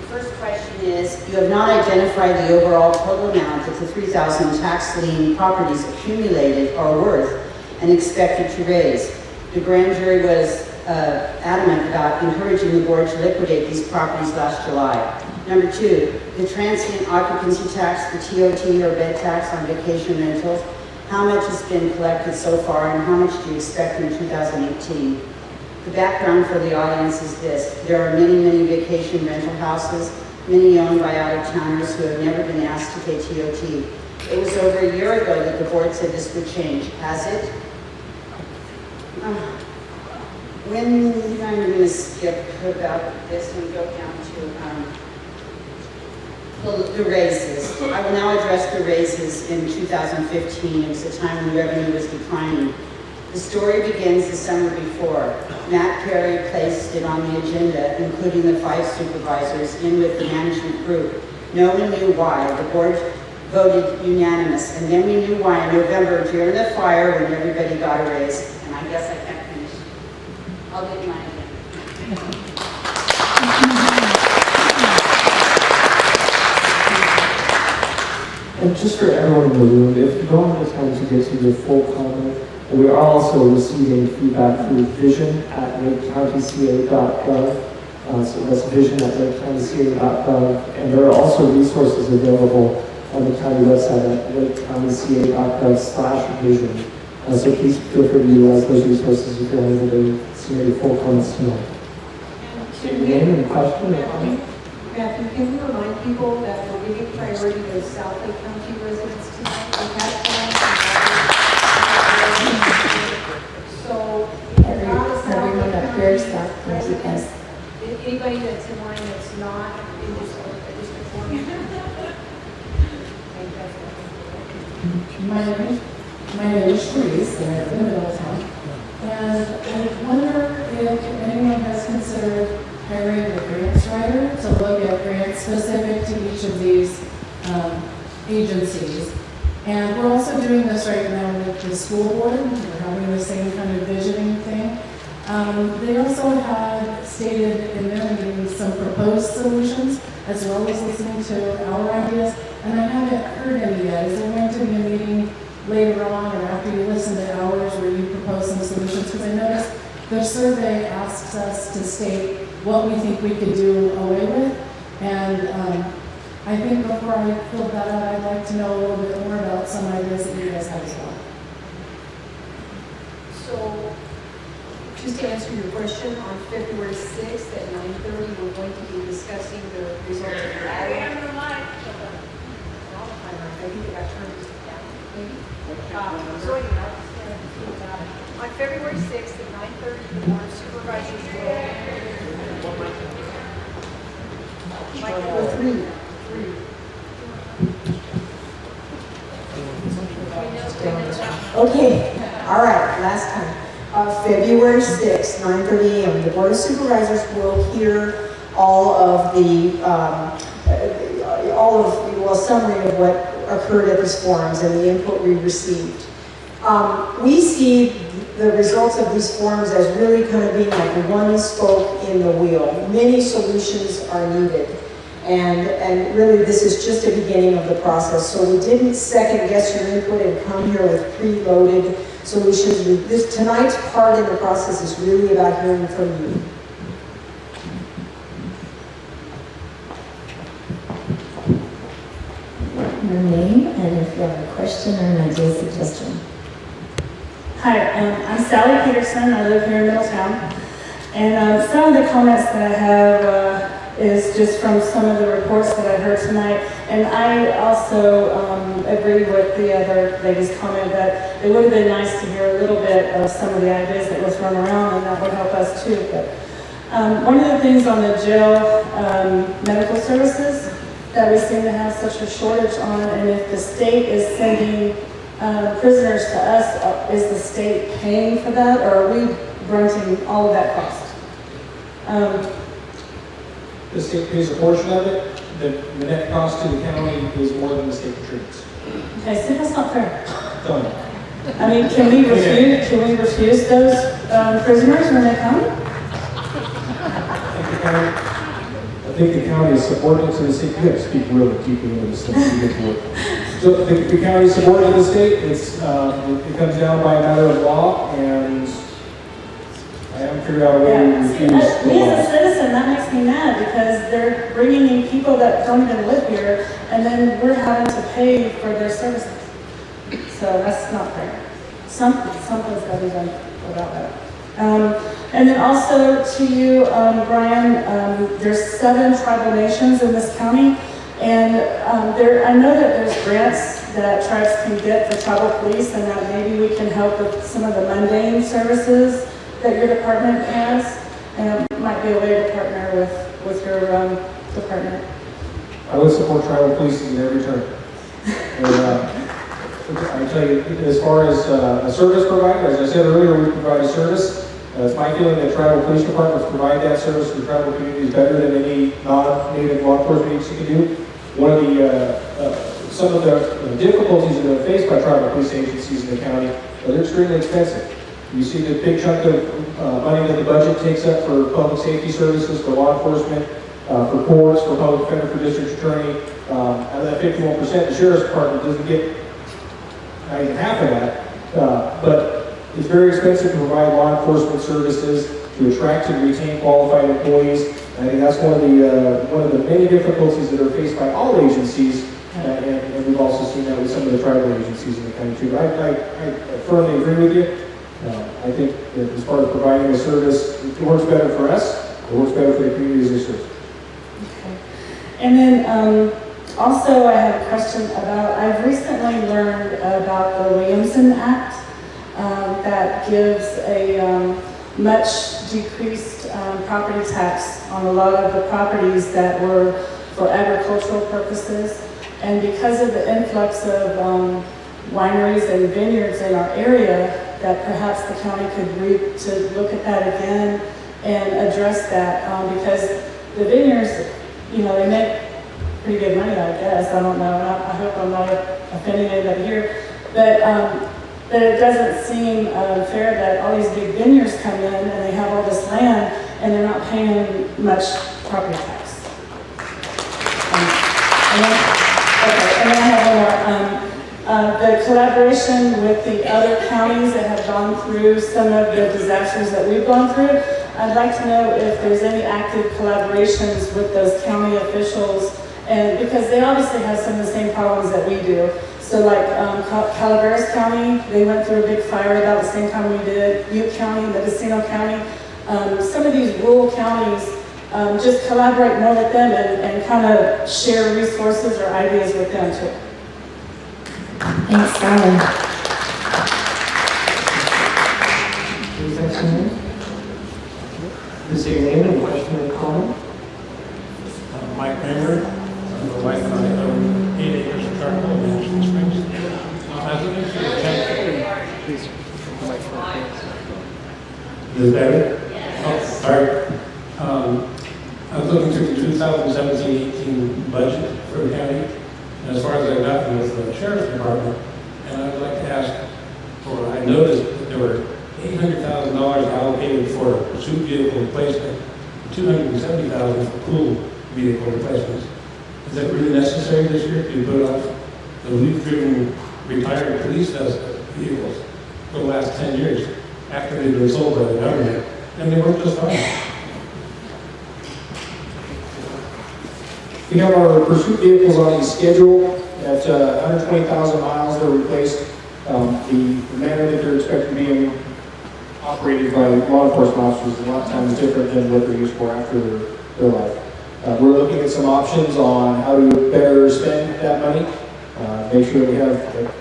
First question is, you have not identified the overall total amount that the 3,000 tax lien properties accumulated are worth and expected to raise. The grand jury was adamant about encouraging the board to liquidate these properties last July. Number two, the transient occupancy tax, the TOT or bed tax on vacation rentals, how much has been collected so far and how much do you expect in 2018? The background for the audience is this. There are many, many vacation rental houses, many owned by out-of-towners who have never been asked to pay TOT. It was over a year ago that the board said this would change. Has it? I'm going to skip about this and go down to the raises. I will now address the raises in 2015. It was a time when revenue was declining. The story begins the summer before. Matt Perry placed it on the agenda, including the 5 supervisors, in with the management group. No one knew why. The board voted unanimous, and then we knew why in November during the fire when everybody got a raise. And I guess I can't finish. I'll get mine again. And just for everyone in the room, if you don't have the time to get to your full comment, we are also receiving feedback through vision@lakecountyca.gov. So that's vision@lakecountyca.gov. And there are also resources available on the county website at lakecountyca.gov/vision. So please feel free to utilize those resources if you're unable to submit your full comments tonight. Name and question or comment? Matthew, can we remind people that we're giving priority to South Lake County residents tonight? We had plans. So, Everyone up here, stop, thank you guys. anybody that's in line that's not in this district one. My name is Sharice, and I live in Middletown. And I wonder if anyone has considered hiring a grants writer to look at grants specific to each of these agencies. And we're also doing this right now with the school board. We're having the same kind of visioning thing. They also had stated in their meeting some proposed solutions, as well as listening to our ideas. And I haven't heard any yet. Is there going to be a meeting later on or after you listen to ours where you propose some solutions? Because I noticed the survey asks us to state what we think we could do away with. And I think before I fill that out, I'd like to know a little bit more about some ideas that you guys have as well. So, just to answer your question, on February 6th at 9:30, we're going to be discussing the results of the audit. I think it got turned down, maybe? On February 6th at 9:30, the Board of Supervisors will... Three. Okay, all right, last time. February 6th, 9:30 a.m., the Board of Supervisors will hear all of the, summary of what occurred at these forums and the input we received. We see the results of these forums as really kind of being like one spoke in the wheel. Many solutions are needed. And really, this is just a beginning of the process. So we didn't second guess your input and come here with preloaded solutions. Tonight's part in the process is really about hearing from you. Your name and if you have a question or an idea suggestion. Hi, I'm Sally Peterson. I live here in Middletown. And some of the comments that I have is just from some of the reports that I heard tonight. And I also agree with the other lady's comment that it would have been nice to hear a little bit of some of the ideas that were thrown around, and that would help us too. But one of the things on the jail medical services that we seem to have such a shortage on, and if the state is sending prisoners to us, is the state paying for that, or are we renting all of that cost? The state pays a portion of it. The net cost to the county is more than the state contributes. Okay, so that's not fair. Telling you. I mean, can we refuse those prisoners when they come? I think the county is subordinate to the state. You have to speak really deeply into the state. So the county is subordinate to the state. It comes down by a matter of law, and I haven't figured out a way to refuse the me law. as a citizen, that makes me mad because they're bringing in people that don't even live here, and then we're having to pay for their services. So that's not fair. Something's got to be done about that. And then also to you, Brian, there's 7 tribal nations in this county, and I know that there's grants that tribes can get for tribal police, and that maybe we can help with some of the mundane services that your department has, and it might be a way to partner with your department. I would support tribal police in every turn. And, I tell you, as far as a service provider, as I said earlier, we provide a service. It's my feeling that tribal police departments provide that service to tribal communities better than any non-native law enforcement agency can do. One of the, some of the difficulties that are faced by tribal police agencies in the county are they're extremely expensive. You see the big chunk of money that the budget takes up for public safety services, for law enforcement, for courts, for public defender, for district attorney. Out of that 51%, the sheriff's department doesn't get not even half of that. But it's very expensive to provide law enforcement services, to attract and retain qualified employees. I think that's one of the many difficulties that are faced by all agencies, and we've also seen that with some of the tribal agencies in the country. I firmly agree with you. I think that as far as providing a service, it works better for us, it works better for the communities they serve. Okay. And then also I have a question about, I've recently learned about the Williamson Act that gives a much decreased property tax on a lot of the properties that were for agricultural purposes. And because of the influx of wineries and vineyards in our area, that perhaps the county could look at that again and address that, because the vineyards, you know, they make pretty good money, I guess. I don't know. I hope I'm not offending anybody here, but it doesn't seem fair that all these big vineyards come in and they have all this land and they're not paying much property tax. And then I have one more. The collaboration with the other counties that have gone through some of the disasters that we've gone through, I'd like to know if there's any active collaborations with those county officials, and because they obviously have some of the same problems that we do. So like Calaveras County, they went through a big fire about the same time we did. Butte County, Mendocino County, some of these rural counties, just collaborate more with them and kind of share resources or ideas with them too. Thanks, Sally. Is your name and question and comment? Mike Kramer, my wife and I own 8 acres of charcoal in Ashland Springs. I was looking through the check. Please, the microphone. Is it better? Oh, sorry. I was looking through the 2017-18 budget for the county, and as far as I've gotten with the sheriff's department, and I'd like to ask for, I noticed that there were $800,000 allocated for pursuit vehicle replacement, $270,000 for pool vehicle replacements. Is that really necessary this year to put off? So we've driven retired police vehicles for the last 10 years after they've been sold by the government, and they work just fine. We have our pursuit vehicles on a schedule at 120,000 miles. They're replaced. The manner that they're expected to be operated by law enforcement officers is a lot of times different than what they're used for after their life. We're looking at some options on how to better spend that money. Make sure that we have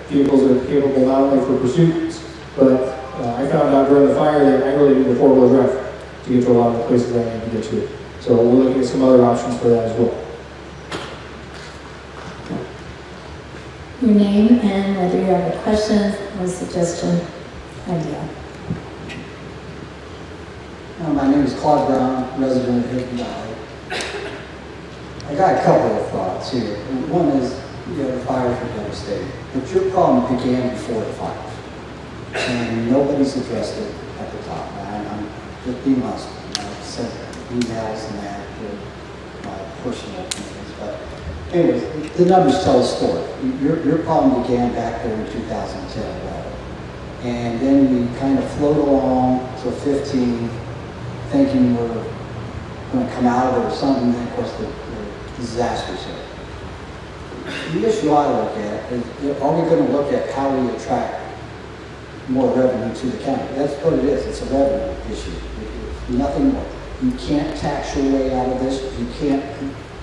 vehicles that are capable not only for pursuits, but I found out during the fire that I really need a 4-wheel drive to get to a lot of the places I need to get to. So we're looking at some other options for that as well. Your name and whether you have a question or suggestion, idea. My name is Claude Brown, resident of Hidden Valley. I got a couple of thoughts here. One is, the fires were devastating, but your problem began before the fires, and nobody's addressed it at the top. I'm just being honest. I've sent emails and that to my personal opinions, but anyways, the numbers tell a story. Your problem began back there in 2010, 11. And then we kind of float along to 15, thinking we're going to come out of it or something, and then of course the disasters hit. The issue I look at is, are we going to look at how we attract more revenue to the county? That's what it is. It's a revenue issue. It's nothing more. You can't tax your way out of this. You can't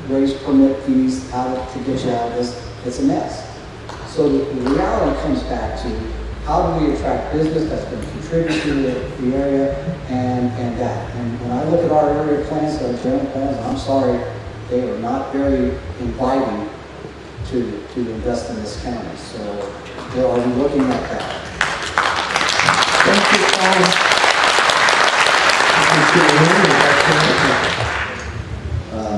raise permit fees to get you out of this. It's a mess. So the reality comes back to how do we attract business that's going to contribute to the area and that. And when I look at our area plans, our general plans, I'm sorry, they are not very inviting to invest in this county. So they are looking at that.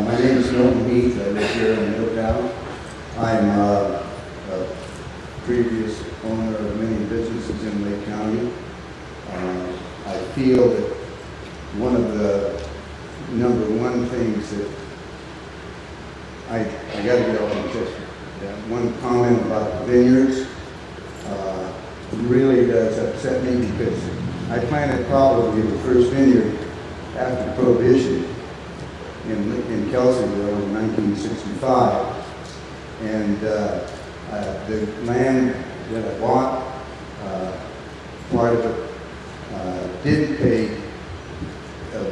My name is Milton Heath. I live here in Middletown. I'm a previous owner of many businesses in Lake County. I feel that one of the number one things that I got to get off my chest. That one comment about the vineyards really does upset me because I planted probably the first vineyard after Prohibition in Kelseyville in 1965. And the land that I bought, part of it did pay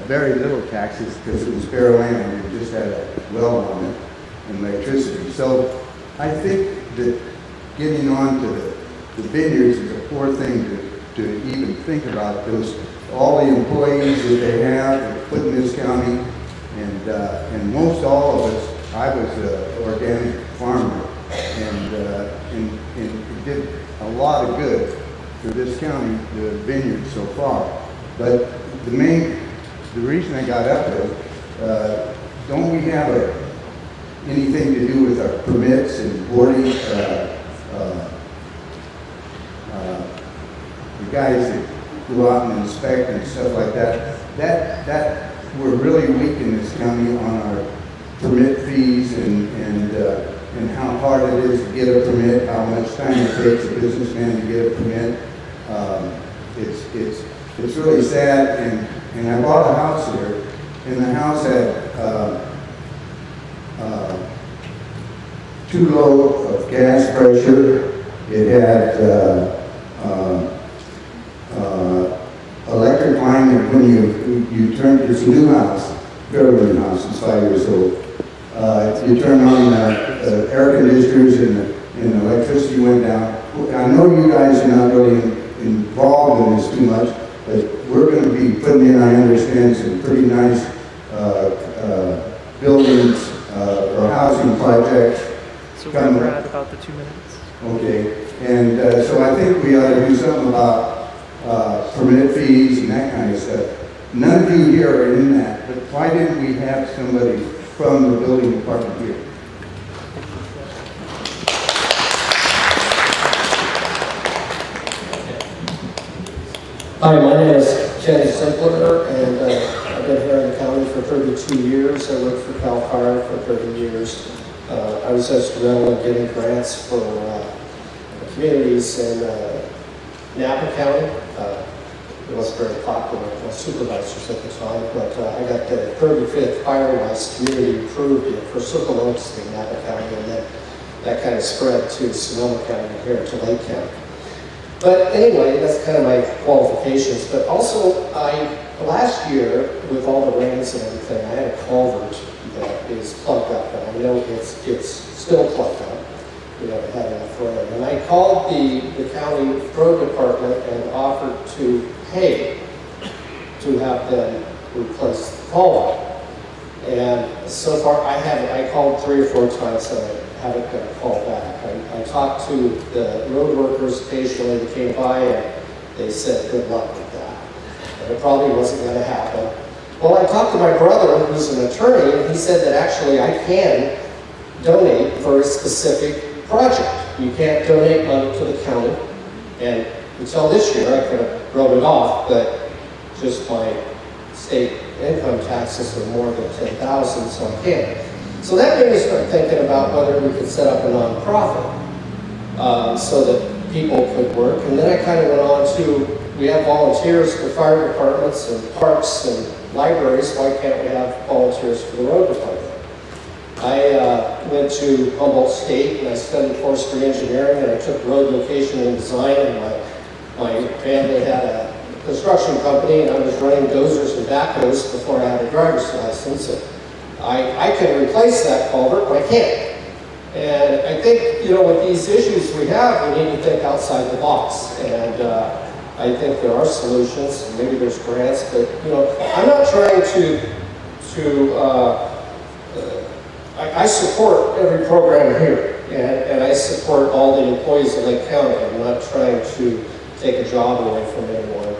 very little taxes because it was bare land. We just had a well on it and electricity. So I think that getting on to the vineyards is a poor thing to even think about. Those all the employees that they have that put in this county, and most all of us. I was an organic farmer, and it did a lot of good for this county, the vineyards so far. But the reason I got up is, don't we have anything to do with our permits and boarding? The guys that go out and inspect and stuff like that, that we're really weak in this county on our permit fees and how hard it is to get a permit, how much time it takes a businessman to get a permit. It's really sad, and I bought a house here, and the house had too low of gas pressure. It had electric line that when you turn, it's a new house, fairly new house, it's 5 years old. You turn on the air conditioners and the electricity went down. I know you guys are not really involved in this too much, but we're going to be putting in, I understand, some pretty nice buildings or housing projects. So we're at about the 2 minutes. Okay, and so I think we ought to do something about permit fees and that kind of stuff. None of you here are in that, but why didn't we have somebody from the building department here? Hi, my name is Kenny Simpler, and I've been here in the county for 32 years. I worked for Cal Fire for 30 years. I was instrumental in getting grants for communities in Napa County. It wasn't very popular with my supervisors at the time, but I got the 35th Firewise Community approved for Circle Oaks in Napa County, and then that kind of spread to Sonoma County here to Lake County. But anyway, that's kind of my qualifications. But also, last year, with all the rains and everything, I had a culvert that is plugged up, and I know it's still plugged up. We haven't had enough rain. And I called the county road department and offered to pay to have them replace the culvert. And so far, I called 3 or 4 times and I haven't got a call back. I talked to the road workers occasionally that came by, and they said good luck with that. And it probably wasn't going to happen. Well, I talked to my brother, who's an attorney, and he said that actually I can donate for a specific project. You can't donate money to the county. And until this year, I could have wrote it off, but just my state income taxes are more than $10,000, so I can't. So that made me start thinking about whether we could set up a nonprofit so that people could work. And then I kind of went on to, we have volunteers for fire departments and parks and libraries. Why can't we have volunteers for the road department? I went to Humboldt State and I studied forestry engineering, and I took road location and design, and my family had a construction company, and I was running dozers and backhoes before I had a driver's license. I can replace that culvert, but I can't. And I think, with these issues we have, we need to think outside the box. And I think there are solutions, and maybe there's grants, but, I'm not trying I support every program here, and I support all the employees of Lake County. I'm not trying to take a job away from anyone.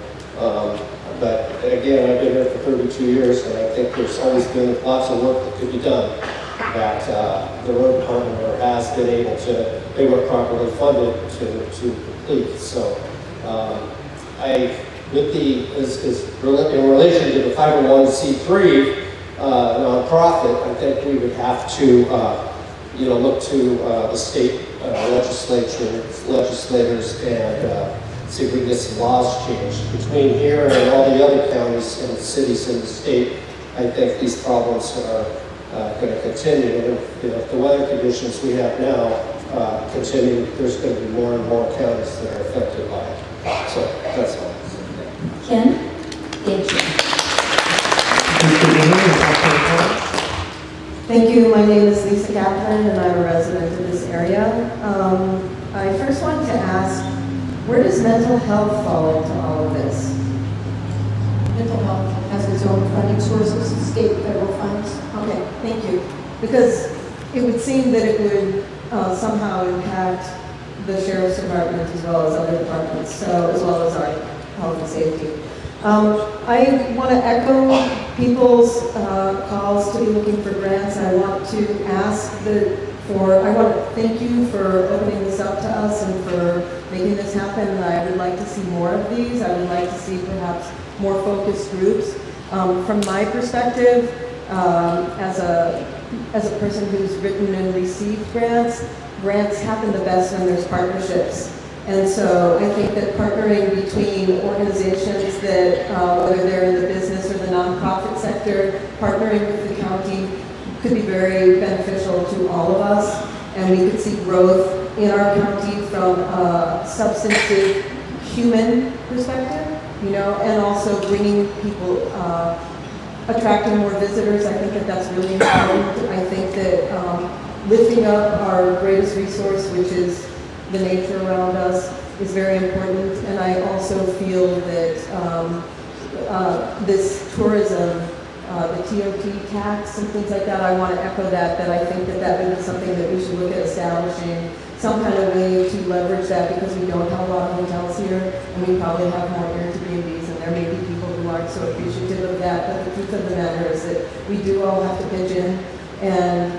But again, I've been here for 32 years, and I think there's always been lots of work that could be done that the road department has been able to, they were properly funded to complete. So in relation to the 501c3 nonprofit, I think we would have to look to the state legislators and see if we can get some laws changed. Between here and all the other counties and cities in the state, I think these problems are going to continue. And if the weather conditions we have now continue, there's going to be more and more counties that are affected by it. So that's all. Ken? Thank you. Thank you. My name is Lisa Kaplan, and I'm a resident of this area. I first wanted to ask, where does mental health fall into all of this? Mental health has its own funding sources, state, federal funds. Okay, thank you. Because it would seem that it would somehow impact the sheriff's department as well as other departments, so as well as our health and safety. I want to echo people's calls to be looking for grants. I want to ask I want to thank you for opening this up to us and for making this happen. I would like to see more of these. I would like to see perhaps more focused groups. From my perspective, as a person who's written and received grants happen the best when there's partnerships. And so I think that partnering between organizations that, whether they're in the business or the nonprofit sector, partnering with the county could be very beneficial to all of us. And we could see growth in our county from a substantive human perspective, and also bringing people, attracting more visitors. I think that that's really important. I think that lifting up our greatest resource, which is the nature around us, is very important. And I also feel that this tourism, the TOT tax and things like that, I want to echo that I think that would be something that we should look at establishing some kind of way to leverage that, because we don't have a lot of hotels here, and we probably have more Airbnbs, and there may be people who aren't so appreciative of that, but the truth of the matter is that we do all have to pitch in, and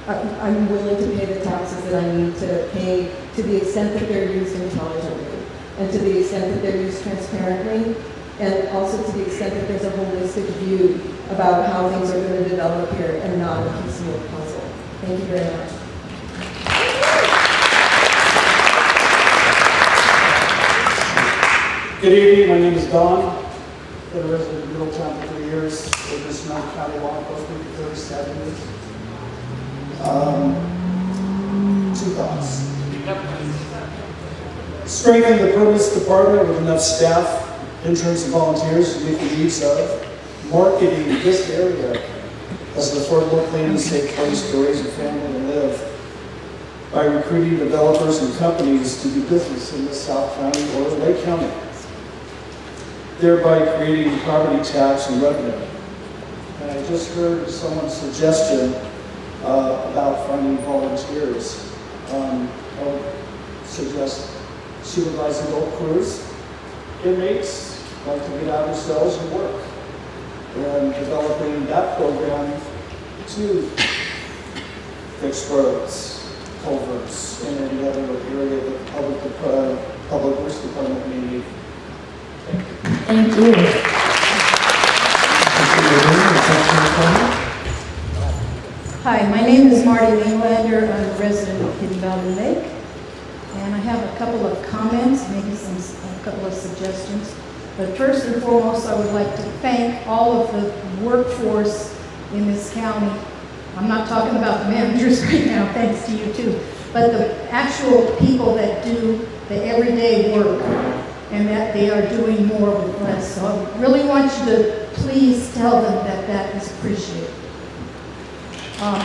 I'm willing to pay the taxes that I need to pay to the extent that they're used intelligently, and to the extent that they're used transparently, and also to the extent that there's a holistic view about how things are going to develop here and not a piecemeal puzzle. Thank you very much. Good evening, my name is Don. I've been a resident of Middletown for 3 years, lived in Sonoma County law enforcement for 37 years. Two thoughts. Strengthen the police department with enough staff, interns and volunteers to meet the needs of. Marketing this area as an affordable, clean, and safe place to raise a family and live. By recruiting developers and companies to do business in the South County or Lake County, thereby creating property tax and revenue. And I just heard someone's suggestion about finding volunteers. I would suggest supervising boat crews. Inmates like to get out of cells and work, and developing that program to fix roads, culverts, and any other area that public works department may need. Thank you. Hi, my name is Marty Englander. I'm a resident of Hidden Valley Lake, and I have a couple of comments, maybe a couple of suggestions. But first and foremost, I would like to thank all of the workforce in this county. I'm not talking about the managers right now, thanks to you too, but the actual people that do the everyday work, and that they are doing more with less. So I really want you to please tell them that that is appreciated. I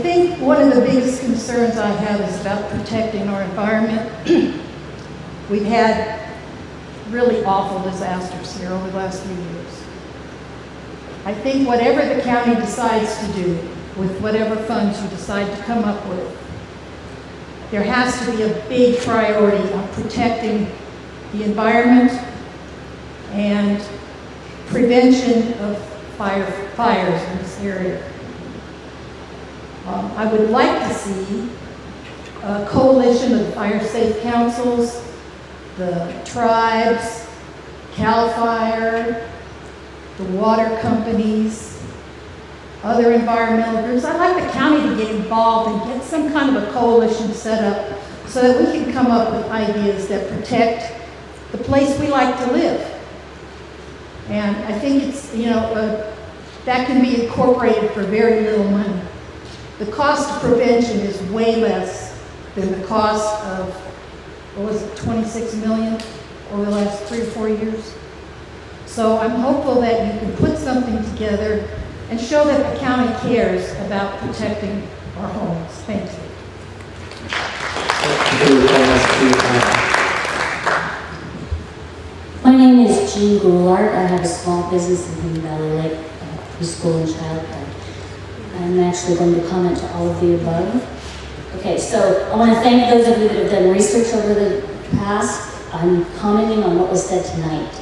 think one of the biggest concerns I have is about protecting our environment. We've had really awful disasters here over the last few years. I think whatever the county decides to do, with whatever funds you decide to come up with, there has to be a big priority on protecting the environment and prevention of fires in this area. I would like to see a coalition of fire safe councils, the tribes, CAL FIRE, the water companies, other environmental groups. I'd like the county to get involved and get some kind of a coalition set up so that we can come up with ideas that protect the place we like to live. And I think it's, that can be incorporated for very little money. The cost of prevention is way less than the cost of, 26 million over the last 3 or 4 years. So I'm hopeful that you can put something together and show that the county cares about protecting our homes. Thank you. My name is Jean Goulart. I have a small business in Hidden Valley Lake, preschool and childcare. I'm actually going to comment to all of the above. Okay, so I want to thank those of you that have done research over the past. I'm commenting on what was said tonight.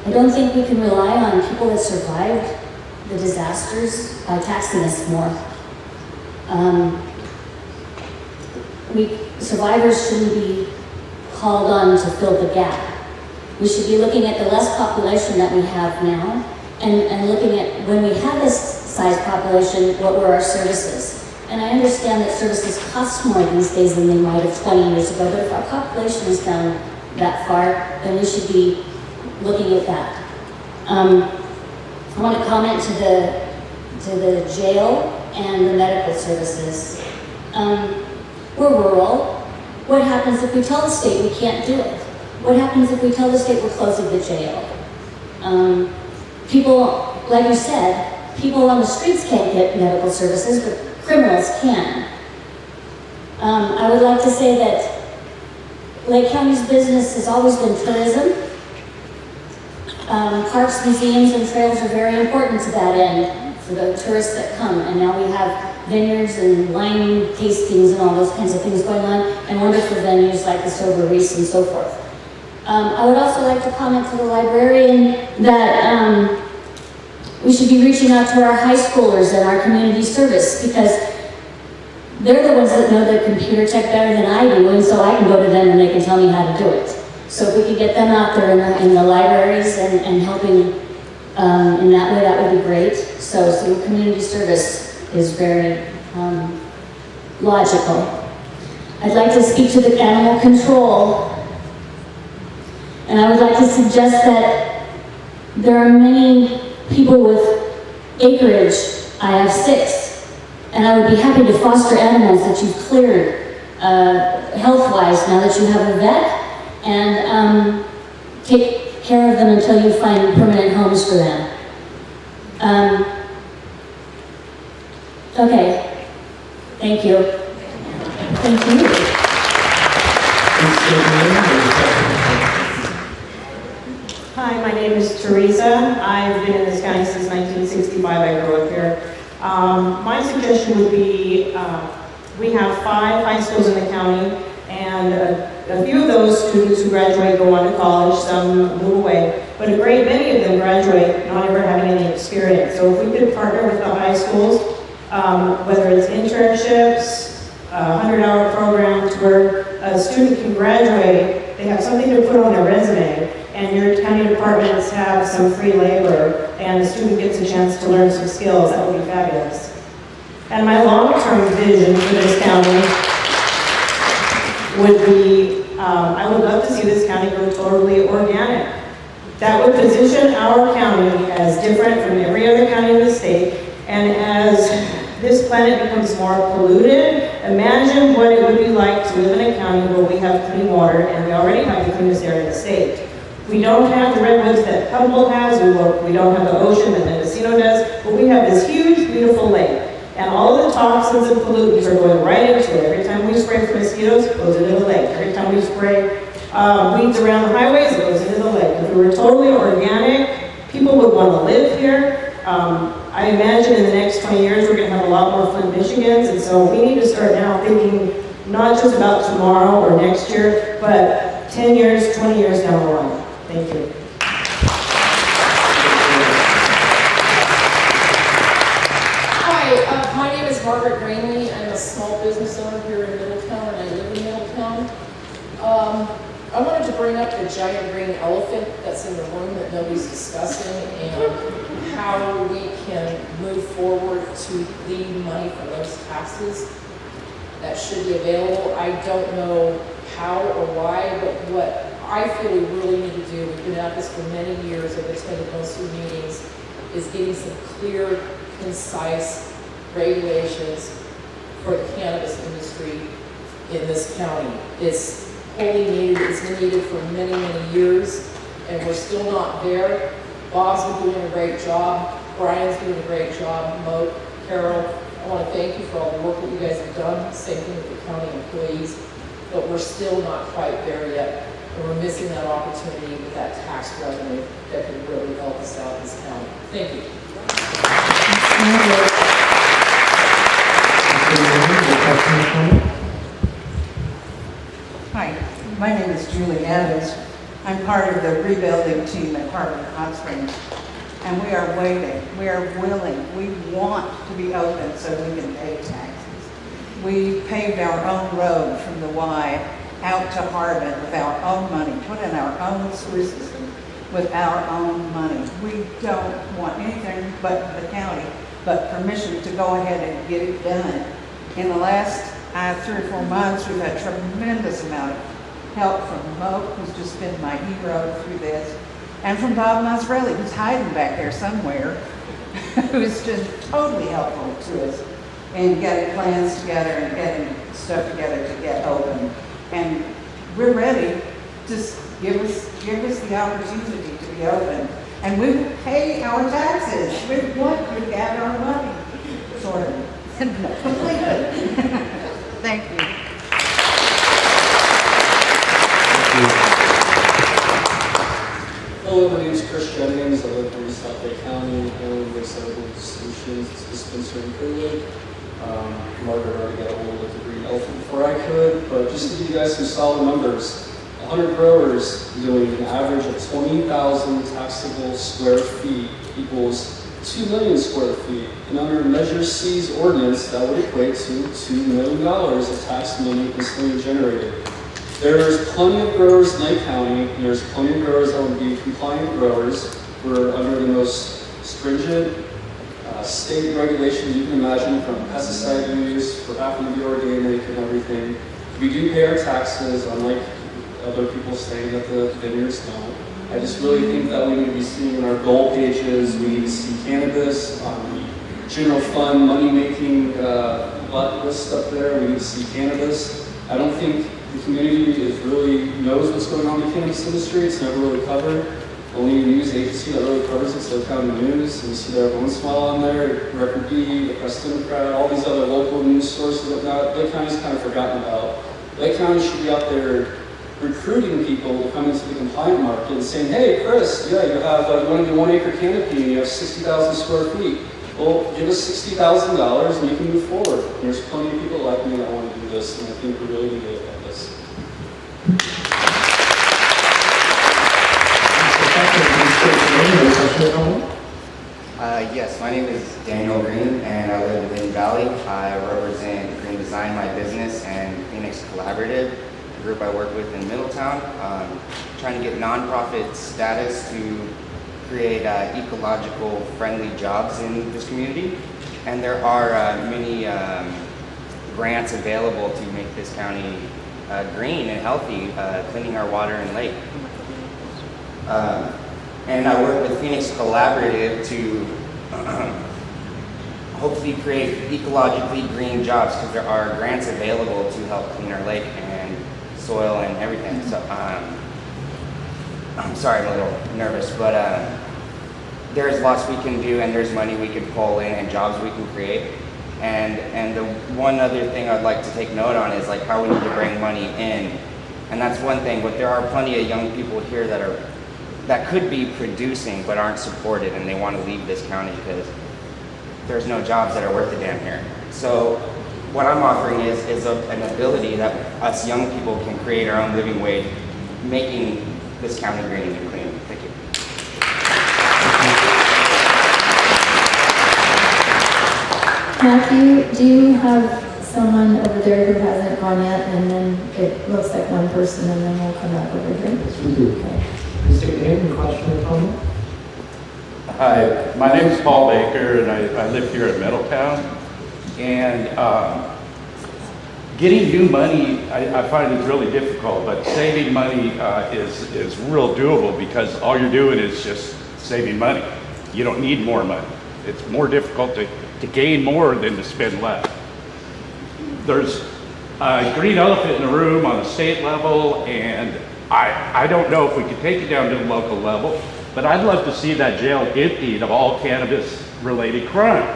I don't think we can rely on people that survived the disasters by taxing us more. Survivors shouldn't be called on to fill the gap. We should be looking at the less population that we have now and looking at when we have this size population, what were our services? And I understand that services cost more these days than they might have 20 years ago, but if our population is down that far, then we should be looking at that. I want to comment to the jail and the medical services. We're rural. What happens if we tell the state we can't do it? What happens if we tell the state we're closing the jail? People, like you said, people on the streets can't get medical services, but criminals can. I would like to say that Lake County's business has always been tourism. Parks, museums, and trails are very important to that end for the tourists that come. And now we have vineyards and wine tastings and all those kinds of things going on, and wonderful venues like the Sober Reese and so forth. I would also like to comment to the librarian that we should be reaching out to our high schoolers and our community service, because they're the ones that know their computer tech better than I do, and so I can go to them and they can tell me how to do it. So if we could get them out there in the libraries and helping in that way, that would be great. So community service is very logical. I'd like to speak to the animal control. And I would like to suggest that there are many people with acreage. I have 6. And I would be happy to foster animals that you've cleared health-wise now that you have a vet, and take care of them until you find permanent homes for them. Okay. Thank you. Thank you. Hi, my name is Teresa. I've been in this county since 1965. I grew up here. My suggestion would be, we have 5 high schools in the county, and a few of those students who graduate go on to college, some move away, but a great many of them graduate not ever having any experience. So if we could partner with the high schools, whether it's internships, 100-hour programs where a student can graduate, they have something to put on their resume, and your county departments have some free labor, and the student gets a chance to learn some skills, that would be fabulous. And my long-term vision for this county would be, I would love to see this county go totally organic. That would position our county as different from every other county in the state, and as this planet becomes more polluted, imagine what it would be like to live in a county where we have clean water, and we already have the cleanest air in the state. We don't have the redwoods that Humboldt has, we don't have the ocean that Mendocino does, but we have this huge, beautiful lake. And all of the toxins and pollutants are going right into it. Every time we spray for mosquitoes, it goes into the lake. Every time we spray weeds around the highways, it goes into the lake. If we were totally organic, people would want to live here. I imagine in the next 20 years, we're going to have a lot more Flint, Michigans, and so we need to start now thinking not just about tomorrow or next year, but 10 years, 20 years down the line. Thank you. Hi, my name is Margaret Granley. I'm a small business owner here in Middletown, and I live in Middletown. I wanted to bring up the giant green elephant that's in the room that nobody's discussing, and how we can move forward to leave money from those taxes that should be available. I don't know how or why, but what I feel we really need to do, we've been at this for many years, I've attended most of the meetings, is getting some clear, concise regulations for the cannabis industry in this county. It's wholly needed, it's been needed for many, many years, and we're still not there. Bob's been doing a great job, Brian's doing a great job, Mo, Carol, I want to thank you for all the work that you guys have done, same thing with the county employees, but we're still not quite there yet, and we're missing that opportunity with that tax revenue that could really help us out in this county. Thank you. Hi, my name is Julie Adams. I'm part of the rebuilding team at Harvard Hot Springs, and we are waiting. We are willing. We want to be open so we can pay taxes. We paved our own road from the Y out to Harvard with our own money, put in our own sewer system with our own money. We don't want anything but the county, but permission to go ahead and get it done. In the last 3 or 4 months, we've had tremendous amount of help from Mo, who's just been my hero through this, and from Bob Mazzarelli, who's hiding back there somewhere, who's just totally helpful to us in getting plans together and getting stuff together to get open. And we're ready. Just give us the opportunity to be open, and we will pay our taxes. We want to get our money, sort of, completely. Thank you. Hello, my name is Chris Jennings. I live in South Lake County. I own Recyclable Solutions. It's a dispenser in Clearwood. Margaret already got a hold of the green elephant before I could, but just to give you guys some solid numbers, 100 growers doing an average of 20,000 taxable square feet equals 2 million square feet. And under Measure C's ordinance, that would equate to $2 million of tax money instantly generated. There's plenty of growers in Lake County, and there's plenty of growers that would be compliant growers. We're under the most stringent state regulations you can imagine, from pesticide use, for having to be organic and everything. We do pay our taxes, unlike other people saying that the vineyards don't. I just really think that we need to be seeing in our goal pages, we need to see cannabis on the general fund money-making list up there. We need to see cannabis. I don't think the community really knows what's going on in the cannabis industry. It's never really covered. Only news agency that really covers it's the County News, and you see that once in a while on there, Record B, the Press Democrat, all these other local news sources and whatnot. Lake County's kind of forgotten about. Lake County should be out there recruiting people to come into the compliant market and saying, hey, Chris, yeah, you have you want to do 1 acre canopy and you have 60,000 square feet. Well, give us $60,000 and you can move forward. And there's plenty of people like me that want to do this, and I think we really need to look at this. Yes, my name is Daniel Green, and I live in Hidden Valley. I represent Green Design, my business, and Phoenix Collaborative, the group I work with in Middletown, trying to get nonprofit status to create ecological friendly jobs in this community. And there are many grants available to make this county green and healthy, cleaning our water and lake. And I work with Phoenix Collaborative to hopefully create ecologically green jobs, because there are grants available to help clean our lake and soil and everything. So I'm sorry, I'm a little nervous, but there's lots we can do, and there's money we can pull in, and jobs we can create. And the one other thing I'd like to take note on is like how we need to bring money in. And that's one thing, but there are plenty of young people here that could be producing but aren't supported, and they want to leave this county because there's no jobs that are worth a damn here. So what I'm offering is an ability that us young people can create our own living wage, making this county green and clean. Thank you. Matthew, do you have someone over there who hasn't gone yet? And then it looks like one person, and then we'll come back over here. Yes, we do. Okay. Mr. Kane, question or comment? Hi, my name is Paul Baker, and I live here in Middletown. And getting new money, I find is really difficult, but saving money is real doable because all you're doing is just saving money. You don't need more money. It's more difficult to gain more than to spend less. There's a green elephant in the room on the state level, and I don't know if we could take it down to the local level, but I'd love to see that jail emptied of all cannabis-related crime.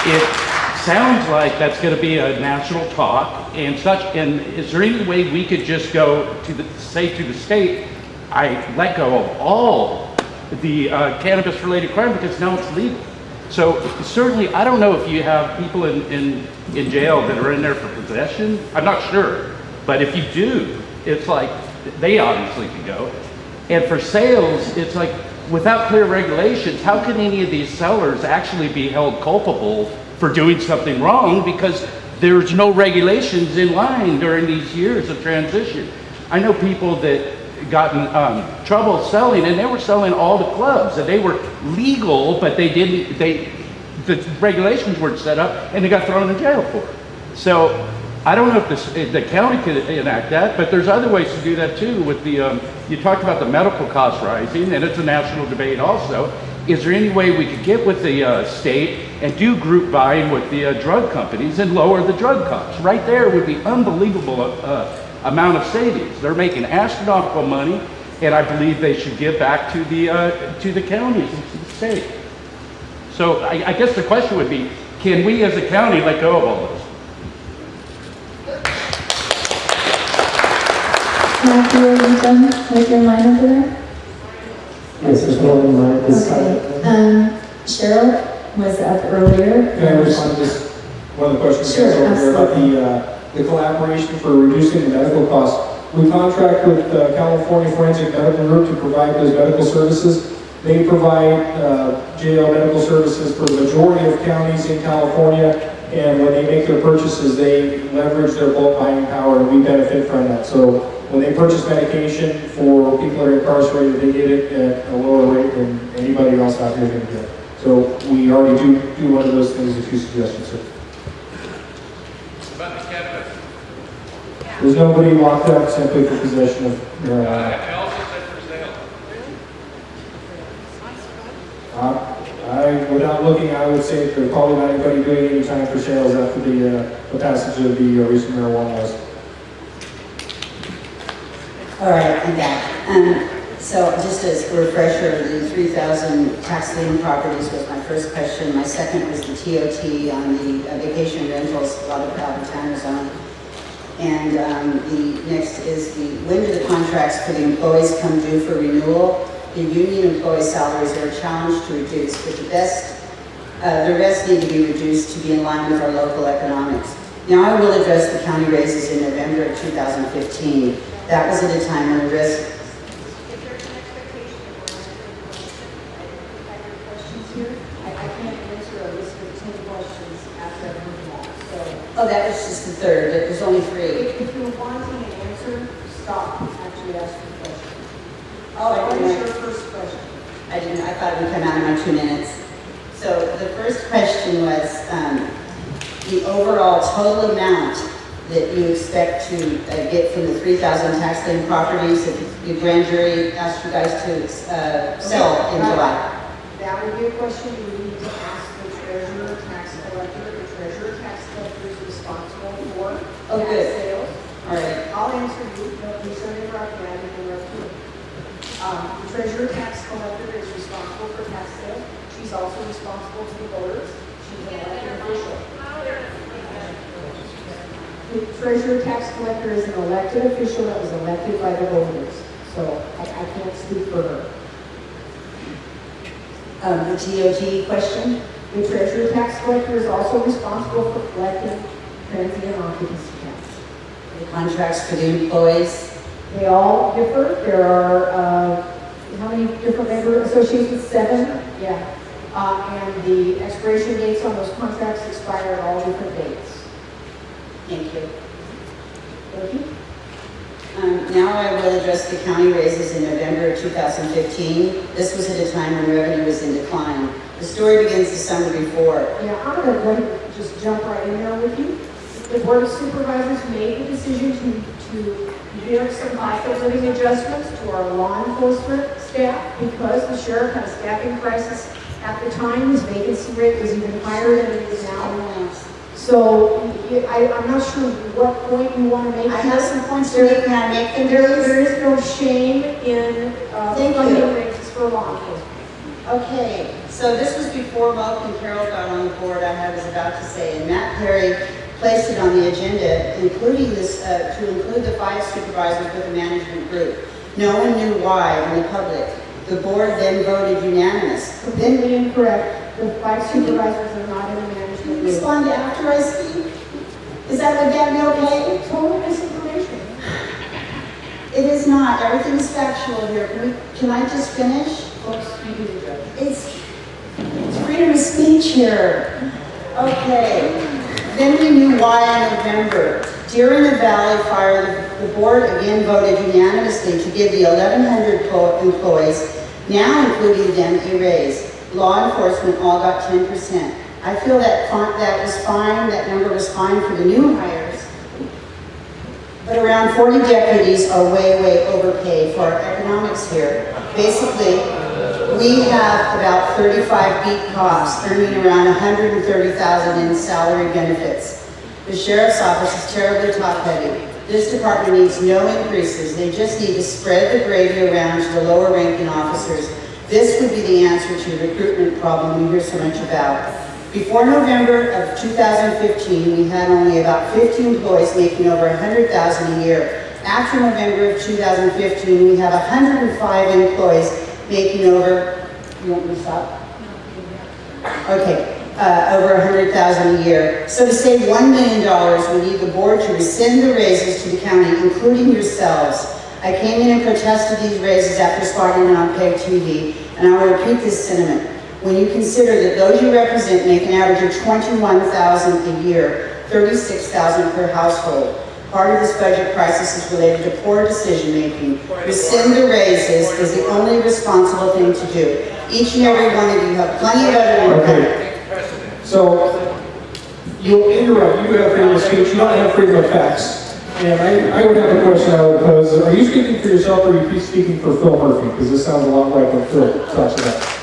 It sounds like that's going to be a national talk and such, and is there any way we could just go to the state, I let go of all the cannabis-related crime because now it's legal. So certainly, I don't know if you have people in jail that are in there for possession. I'm not sure, but if you do, it's like they obviously can go. And for sales, it's like without clear regulations, how can any of these sellers actually be held culpable for doing something wrong because there's no regulations in line during these years of transition? I know people that got in trouble selling, and they were selling all the clubs, and they were legal, but the regulations weren't set up, and they got thrown in jail for it. So I don't know if the county could enact that, but there's other ways to do that too. With the you talked about the medical costs rising, and it's a national debate also. Is there any way we could get with the state and do group buying with the drug companies and lower the drug costs? Right there would be unbelievable amount of savings. They're making astronomical money, and I believe they should give back to the counties and to the state. So I guess the question would be, can we as a county let go of all those? Matthew, are you done with your line over there? Yes, there's one in my this Okay. side. Cheryl was up earlier. Can I respond to just one of the questions Sure, over here about the collaboration for reducing the medical costs? We contract with California Forensic Medical Group to provide those medical services. They provide jail medical services for the majority of counties in California, and when they make their purchases, they leverage their bulk buying power, and we benefit from that. So when they purchase medication for people that are incarcerated, they get it at a lower rate than anybody else out here is going to get. So we already do one of those things that you suggested, sir. About the cannabis. There's nobody locked up simply for possession of marijuana. I also said for sale. Without looking, I would say there's probably not anybody doing any time for sales after the passage of the recent marijuana laws. All right, I'm back. So just as a refresher, the 3,000 tax lien properties was my first question. My second was the TOT on the vacation rentals, a lot of out-of-towners on. And the next is when do the contracts for the employees come due for renewal? The union employee salaries are a challenge to reduce, but the rest need to be reduced to be in line with our local economics. Now, I will address the county raises in November of 2015. That was at a time when the risk. I can't answer a list of 10 questions after I've heard them all. Oh, that was just the third. There's only 3. If you're wanting an answer, stop and actually ask the question. Oh, What is your first question? I didn't. I thought it would come out in my 2 minutes. So the first question was the overall total amount that you expect to get from the 3,000 tax lien properties that the grand jury asked you guys to sell in July. That would be a question you would need to ask the treasurer, tax collector. The treasurer, tax collector is responsible for Oh, tax good. sales. All right. I'll answer you. No, please don't interrupt me. I didn't interrupt you. The treasurer tax collector is responsible for tax sale. She's also responsible to the voters. She's an elected official. The treasurer tax collector is an elected official that was elected by the voters. So I can't speak for her. The TOT question? The treasurer tax collector is also responsible for collecting transient occupancy tax. The contracts for the employees? They all differ. There are, how many different member associations? 7? Yeah. And the expiration dates on those contracts expire at all different dates. Thank you. Thank you. Now I will address the county raises in November of 2015. This was at a time when revenue was in decline. The story begins the summer before. Yeah, I'm going to let him just jump right in there with you. The Board of Supervisors made the decision to give some cost of living adjustments to our law enforcement staff because the sheriff had a staffing crisis at the time. His vacancy rate was even higher than it is now. So I'm not sure what point you want to make. I have some points to make. Can I make them? There is no shame in funding raises for law enforcement. Okay, so this was before Mark and Carol got on the board, I was about to say, and Matt Perry placed it on the agenda, including this, to include the 5 supervisors with the management group. No one knew why in the public. The board then voted unanimous. Completely incorrect. The 5 supervisors are not in the management group. Respond after I speak? Would that be okay? Total misinformation. It is not. Everything is factual here. Can I just finish? Folks, you do the judge. It's freedom of speech here. Okay. Then we knew why in November. During the Valley fire, the board again voted unanimously to give the 1,100 employees, now including them, a raise. Law enforcement all got 10%. I feel that was fine, that number was fine for the new hires. But around 40 deputies are way, way overpaid for our economics here. Basically, we have about 35 beat cops earning around $130,000 in salary benefits. The sheriff's office is terribly top-heavy. This department needs no increases. They just need to spread the gravy around to the lower-ranking officers. This would be the answer to the recruitment problem we hear so much about. Before November of 2015, we had only about 50 employees making over $100,000 a year. After November of 2015, we have 105 employees making over, you want me to stop? Okay, over $100,000 a year. So to save $1 million, we need the board to rescind the raises to the county, including yourselves. I came in and protested these raises after spotting it on PEG TV, and I will repeat this sentiment. When you consider that those you represent make an average of $21,000 a year, $36,000 per household. Part of this budget crisis is related to poor decision-making. Rescind the raises is the only responsible thing to do. Each and every one of you have plenty of other income. Okay. So, you'll interrupt. You have freedom of speech. You don't have freedom of facts. And I would have a question I would pose. Are you speaking for yourself or are you speaking for Phil Murphy? Because this sounds a lot like what Phil talks about.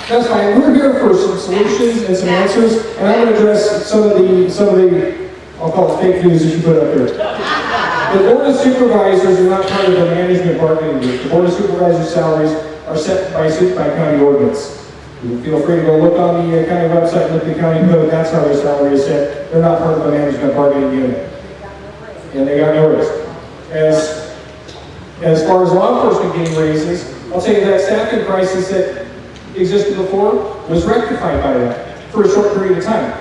That's fine. We're here for some solutions and some answers, and I'm going to address some of the I'll call it fake news that you put up here. The Board of Supervisors are not part of the management bargaining group. The Board of Supervisors' salaries are set by county ordinance. You feel free to go look on the county website and look at the county code. That's how their salary is set. They're not part of the management bargaining unit. And they got no raise. As far as law enforcement getting raises, I'll tell you that staffing crisis that existed before was rectified by that for a short period of time.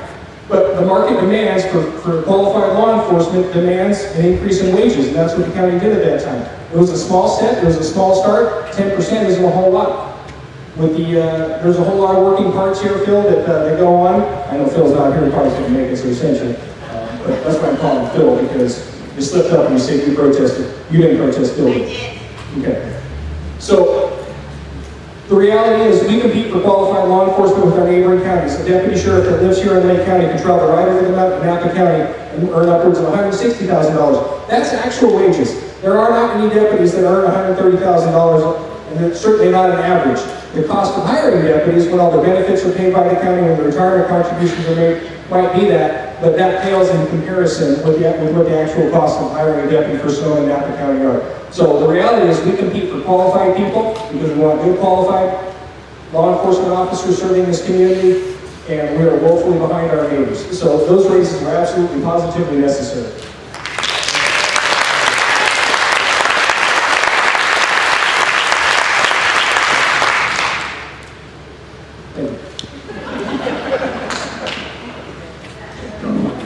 But the market demands for qualified law enforcement demands an increase in wages, and that's what the county did at that time. It was a small step, it was a small start. 10% isn't a whole lot. With there's a whole lot of working parts here, Phil, that go on. I know Phil's not here, he probably couldn't make it, so essentially. But that's why I'm calling Phil, because you slipped up and you said you protested. You didn't protest, Phil. Okay. So, the reality is we compete for qualified law enforcement with our neighboring counties. A deputy sheriff that lives here in Lake County can travel right over the mountain in Napa County and earn upwards of $160,000. That's actual wages. There are not many deputies that earn $130,000 and it's certainly not an average. The cost of hiring deputies, when all the benefits are paid by the county, when the retirement contributions are made, might be that, but that pales in comparison with what the actual cost of hiring a deputy for snow and Napa County are. So the reality is we compete for qualified people because we want good qualified law enforcement officers serving this community, and we are woefully behind our neighbors. So those raises are absolutely positively necessary.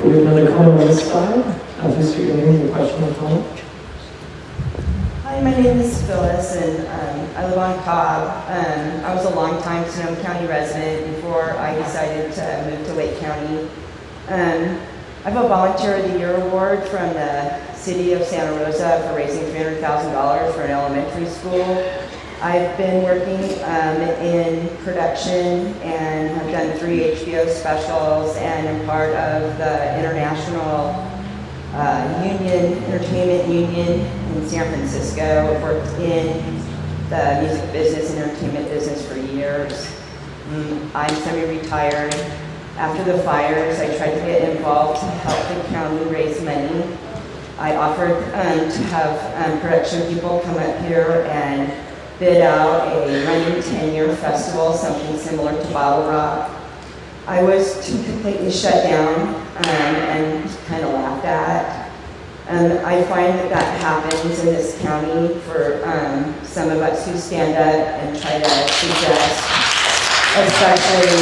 We have another comment on this side. Please state your name, your question or comment. Hi, my name is Phyllis, and I live on Cobb. I was a long-time Sonoma County resident before I decided to move to Lake County. I have a Volunteer of the Year award from the City of Santa Rosa for raising $300,000 for an elementary school. I've been working in production and have done 3 HBO specials and am part of the International Entertainment Union in San Francisco. I've worked in the music business and entertainment business for years. I'm semi-retired. After the fires, I tried to get involved to help the county raise money. I offered to have production people come up here and bid out a running 10-year festival, something similar to Bottle Rock. I was completely shut down and kind of laughed at. I find that happens in this county for some of us who stand up and try to suggest, especially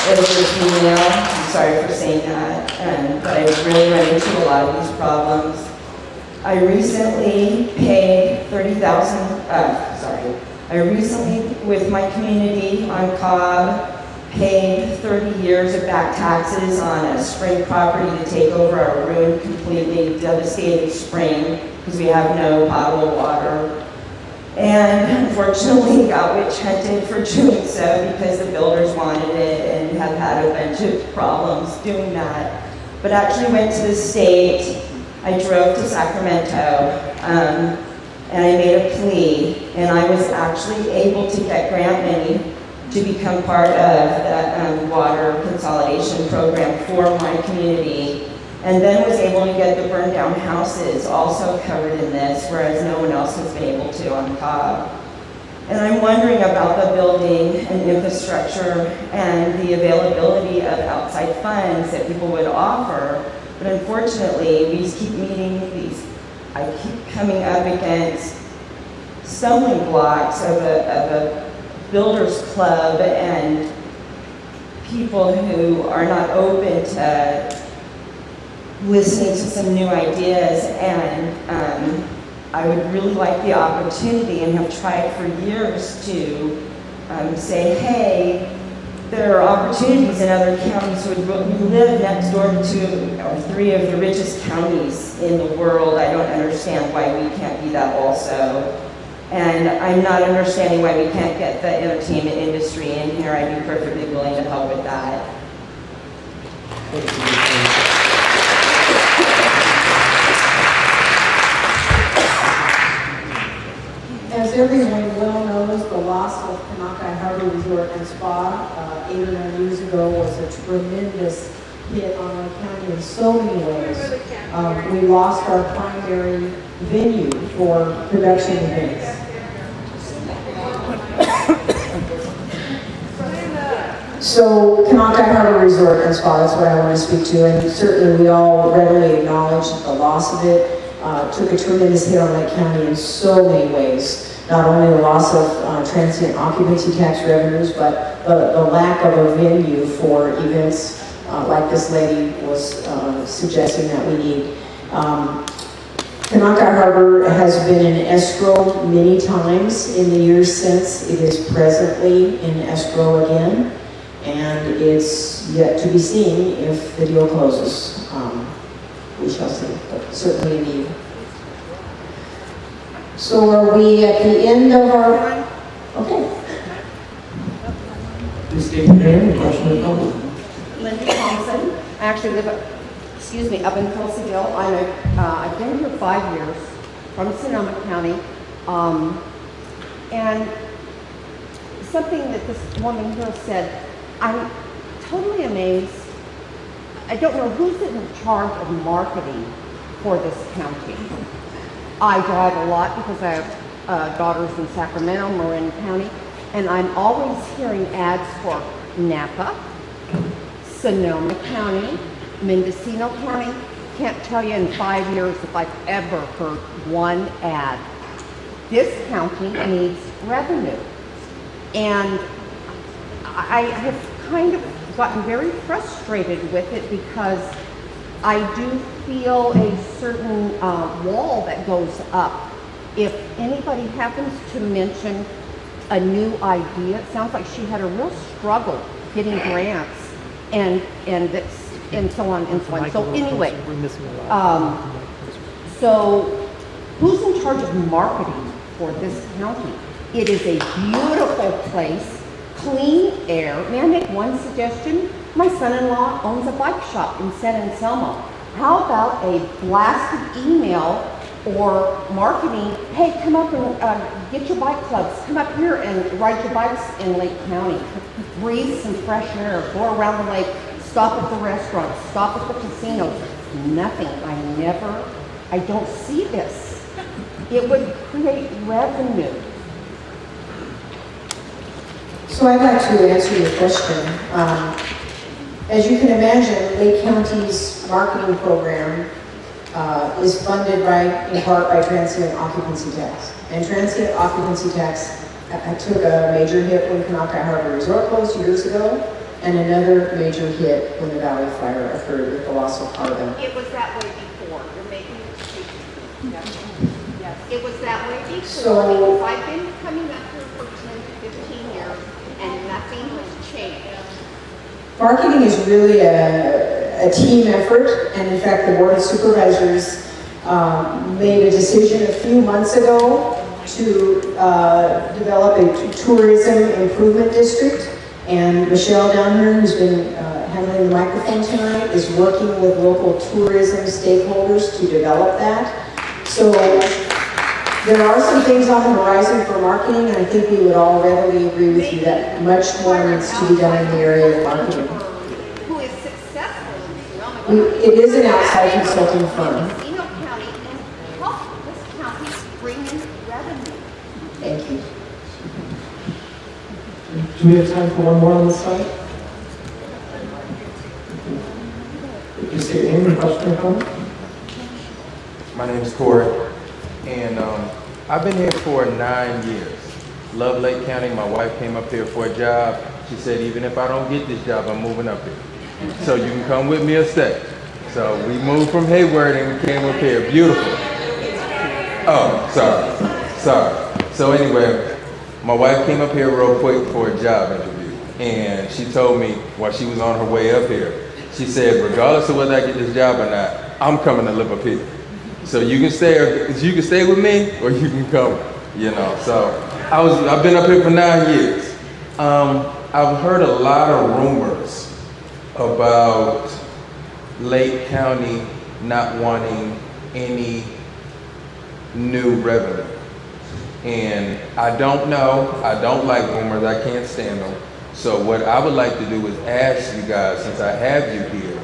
if you're female. I'm sorry for saying that, but I really run into a lot of these problems. I recently paid I recently, with my community on Cobb, paid 30 years of back taxes on a spring property to take over our ruined, completely devastated spring because we have no potable water. And unfortunately got witch hunted for doing so because the builders wanted it and have had a bunch of problems doing that. But actually went to the state. I drove to Sacramento and I made a plea, and I was actually able to get grant money to become part of the water consolidation program for my community, and then was able to get the burned down houses also covered in this, whereas no one else has been able to on Cobb. And I'm wondering about the building and infrastructure and the availability of outside funds that people would offer. But unfortunately, we just keep meeting I keep coming up against stumbling blocks of a builders club and people who are not open to listening to some new ideas. And I would really like the opportunity, and have tried for years, to say, hey, there are opportunities in other counties. We live next door to 2 or 3 of the richest counties in the world. I don't understand why we can't be that also. And I'm not understanding why we can't get the entertainment industry in here. I'd be perfectly willing to help with that. As everyone well knows, the loss of Kanakai Harbor Resort and Spa 8 or 9 years ago was a tremendous hit on our county in so many ways. We lost our primary venue for production events. So Kanakai Harbor Resort and Spa, that's what I want to speak to, and certainly we all readily acknowledge the loss of it. Took a tremendous hit on Lake County in so many ways. Not only the loss of transient occupancy tax revenues, but the lack of a venue for events like this lady was suggesting that we need. Kanakai Harbor has been in escrow many times in the years since. It is presently in escrow again, and it's yet to be seen if the deal closes. We shall see, but certainly a need. So are we at the end of our, okay. Please state your name and question or comment. Linda Thompson. I actually live up in Kelseyville. I've been here 5 years from Sonoma County. And something that this woman here said, I'm totally amazed. I don't know who's in charge of marketing for this county. I drive a lot because I have daughters in Sacramento, Marin County, and I'm always hearing ads for Napa, Sonoma County, Mendocino County. Can't tell you in 5 years if I've ever heard one ad. This county needs revenue. And I have kind of gotten very frustrated with it because I do feel a certain wall that goes up. If anybody happens to mention a new idea, it sounds like she had a real struggle getting grants and so on and so on. So anyway, so who's in charge of marketing for this county? It is a beautiful place, clean air. May I make one suggestion? My son-in-law owns a bike shop in San Anselmo. How about a blasted email or marketing, hey, come up and get your bike clubs, come up here and ride your bikes in Lake County. Breathe some fresh air, go around the lake, stop at the restaurants, stop at the casinos. Nothing, I don't see this. It would create revenue. So I'd like to answer your question. As you can imagine, Lake County's marketing program is funded in part by transient occupancy tax. And transient occupancy tax took a major hit when Kanaka Harbor Resort closed years ago, and another major hit when the Valley Fire occurred with the loss of carbon. It was that way before. You're making excuses. Yes. It was that way before. So, I've been coming up here for 10 to 15 years and nothing has changed. marketing is really a team effort, and in fact, the Board of Supervisors made a decision a few months ago to develop a tourism improvement district. And Michelle down here, who's been handling the microphone tonight, is working with local tourism stakeholders to develop that. So there are some things on the horizon for marketing, and I think we would all readily agree with you that much more needs to be done in the area of marketing. Who is successful in Sonoma It is an outside consulting firm. Mendocino County and help this county bring in revenue. Thank you. Do we have time for one more on this side? You say your name and question or comment? My name is Corey, and I've been here for 9 years. Love Lake County. My wife came up here for a job. She said, even if I don't get this job, I'm moving up here. So you can come with me or stay. So we moved from Hayward and we came up here. Beautiful. Oh, sorry. So anyway, my wife came up here real quick for a job interview, and she told me while she was on her way up here, she said, regardless of whether I get this job or not, I'm coming to live up here. So you can stay with me, or you can come, you know. So I've been up here for 9 years. I've heard a lot of rumors about Lake County not wanting any new revenue. And I don't know, I don't like rumors, I can't stand them. So what I would like to do is ask you guys, since I have you here,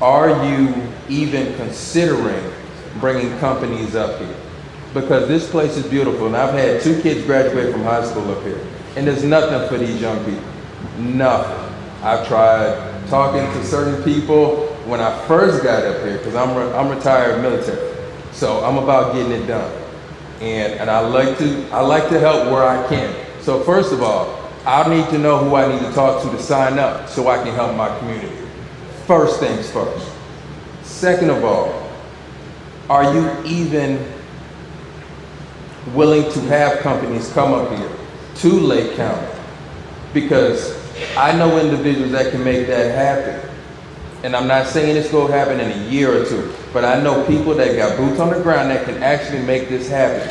are you even considering bringing companies up here? Because this place is beautiful, and I've had 2 kids graduate from high school up here, and there's nothing for these young people, nothing. I've tried talking to certain people when I first got up here, because I'm retired military, so I'm about getting it done. And I like to help where I can. So first of all, I need to know who I need to talk to sign up so I can help my community. First things first. Second of all, are you even willing to have companies come up here to Lake County? Because I know individuals that can make that happen. And I'm not saying it's going to happen in a year or 2, but I know people that got boots on the ground that can actually make this happen.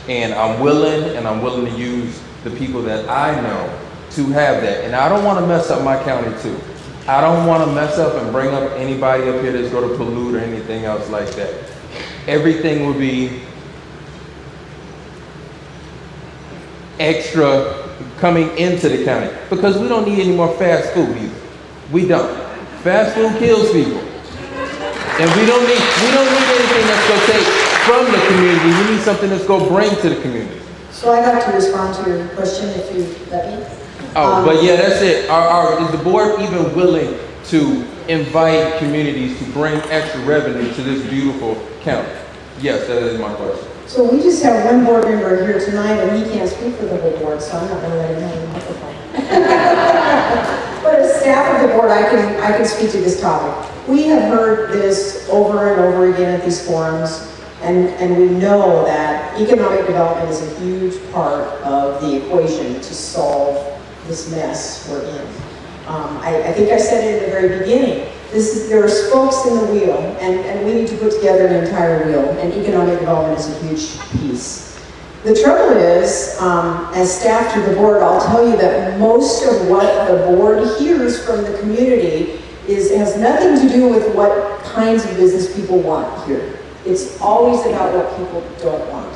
And I'm willing to use the people that I know to have that. And I don't want to mess up my county too. I don't want to mess up and bring up anybody up here that's going to pollute or anything else like that. Everything will be extra coming into the county, because we don't need any more fast food either. We don't. Fast food kills people. And we don't need anything that's going to take from the community. We need something that's going to bring to the community. So I got to respond to your question if you let me. Oh, but yeah, that's it. Is the board even willing to invite communities to bring extra revenue to this beautiful county? Yes, that is my question. So we just have one board member here tonight, and he can't speak for the whole board, so I'm not going to let him have the microphone. But as staff of the board, I can speak to this topic. We have heard this over and over again at these forums, and we know that economic development is a huge part of the equation to solve this mess we're in. I think I said it in the very beginning. There are spokes in the wheel, and we need to put together an entire wheel, and economic development is a huge piece. The trouble is, as staff to the board, I'll tell you that most of what the board hears from the community has nothing to do with what kinds of business people want here. It's always about what people don't want.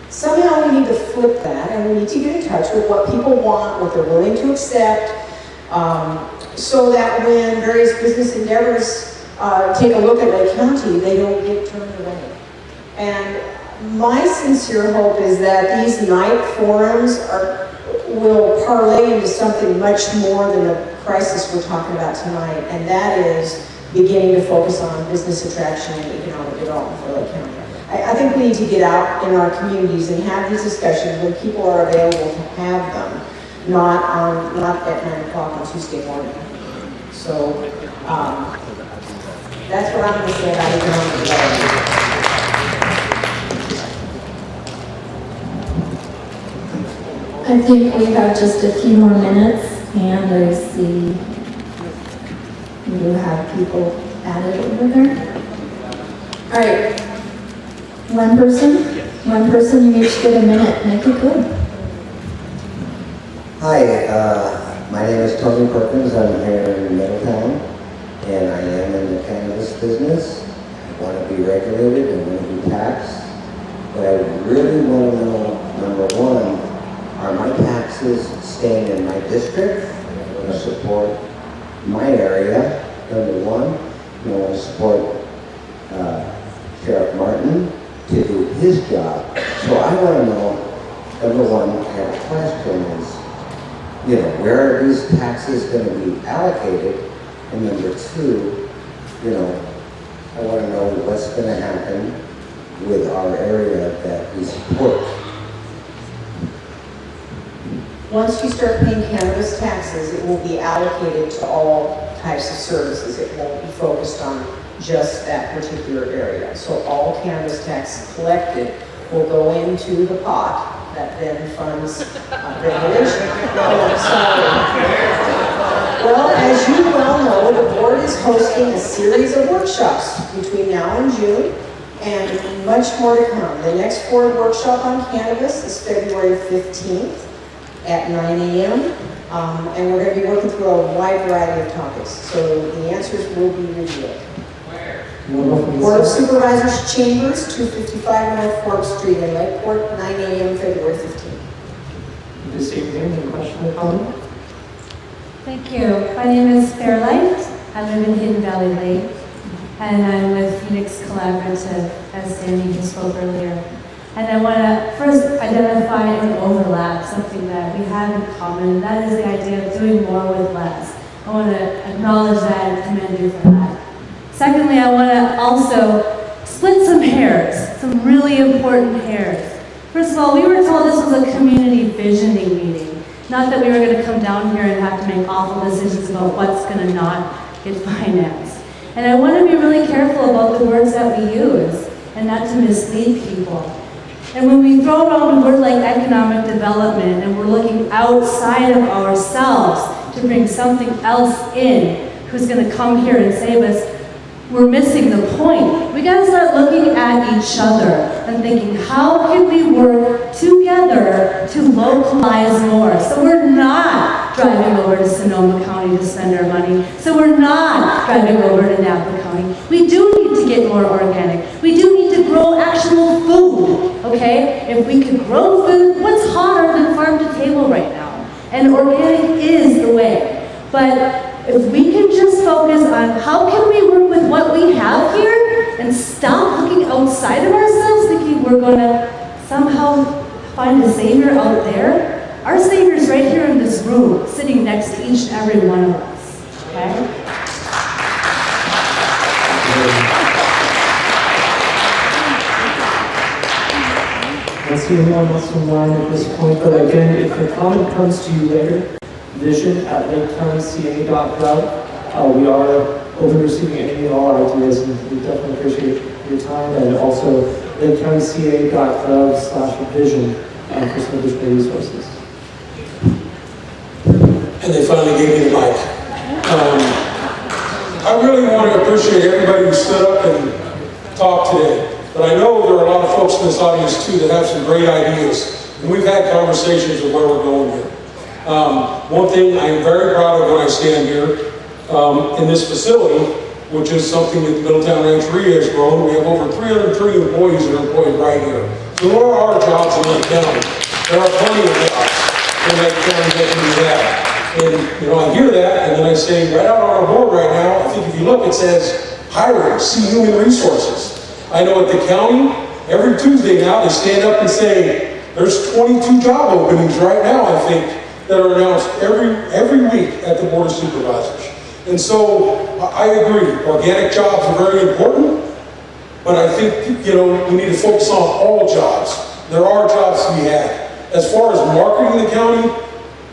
Somehow we need to flip that, and we need to get in touch with what people want, what they're willing to accept, so that when various business endeavors take a look at Lake County, they don't get turned away. And my sincere hope is that these night forums will parlay into something much more than the crisis we're talking about tonight, and that is beginning to focus on business attraction and economic development for Lake County. I think we need to get out in our communities and have these discussions when people are available to have them, not at 9 o'clock on Tuesday morning. So that's what I'm going to say about economic development. I think we have just a few more minutes, and I see you have people added over there. All right, one person, you each get a minute, make it good. Hi, my name is Tony Perkins. I'm here in Middletown, and I am in the cannabis business. I want to be regulated and want to be taxed, but I really want to know, number one, are my taxes staying in my district? I want to support my area, number one. I want to support Sheriff Martin to do his job. So I want to know, number one, I have a question is, where are these taxes going to be allocated? And number two, I want to know what's going to happen with our area that we support. Once you start paying cannabis taxes, it will be allocated to all types of services. It won't be focused on just that particular area. So all cannabis tax collected will go into the pot that then funds regulation. Well, as you well know, the board is hosting a series of workshops between now and June, and much more to come. The next board workshop on cannabis is February 15th at 9 a.m. And we're going to be working through a wide variety of topics. So the answers will be revealed. Board of Supervisors Chambers, 255 North Forbes Street in Lakeport, 9 a.m. February 15th. This evening, any question or comment? Thank you. My name is Fairlight. I live in Hidden Valley Lake, and I'm with Phoenix Collaborative, as Danny just spoke earlier. And I want to first identify an overlap, something that we have in common, and that is the idea of doing more with less. I want to acknowledge that and commend you for that. Secondly, I want to also split some hairs, some really important hairs. First of all, we were told this was a community visioning meeting, not that we were going to come down here and have to make awful decisions about what's going to not get financed. And I want to be really careful about the words that we use and not to mislead people. And when we throw around a word like economic development and we're looking outside of ourselves to bring something else in who's going to come here and save us, we're missing the point. We got to start looking at each other and thinking, how can we work together to localize more? So we're not driving over to Sonoma County to spend our money. So we're not driving over to Napa County. We do need to get more organic. We do need to grow actual food, okay? If we could grow food, what's hotter than farm to table right now. And organic is the way. But if we can just focus on how can we work with what we have here and stop looking outside of ourselves thinking we're going to somehow find a savior out there. Our savior is right here in this room, sitting next to each and every one of us. Okay? Let's see anyone else in line at this point, but again, if the comment comes to you later, vision@lakecountyca.gov. We are open to receiving any and all ideas, and we definitely appreciate your time, and also lakecountyca.gov/vision for some additional resources. And they finally gave me the mic. I really want to appreciate everybody who stood up and talked today. But I know there are a lot of folks in this audience too that have some great ideas. And we've had conversations of where we're going here. One thing I am very proud of when I stand here in this facility, which is something that the Middletown Rancheria has grown. We have over 330 employees that are employed right here. So there are jobs in Lake County. There are plenty of jobs in Lake County that can do that. And you know, I hear that, and then I say, right out on our board right now, I think if you look, it says hiring, see human resources. I know at the county, every Tuesday now, they stand up and say, there's 22 job openings right now, I think, that are announced every week at the Board of Supervisors. And so, I agree, organic jobs are very important, but I think, you know, we need to focus on all jobs. There are jobs to be had. As far as marketing the county,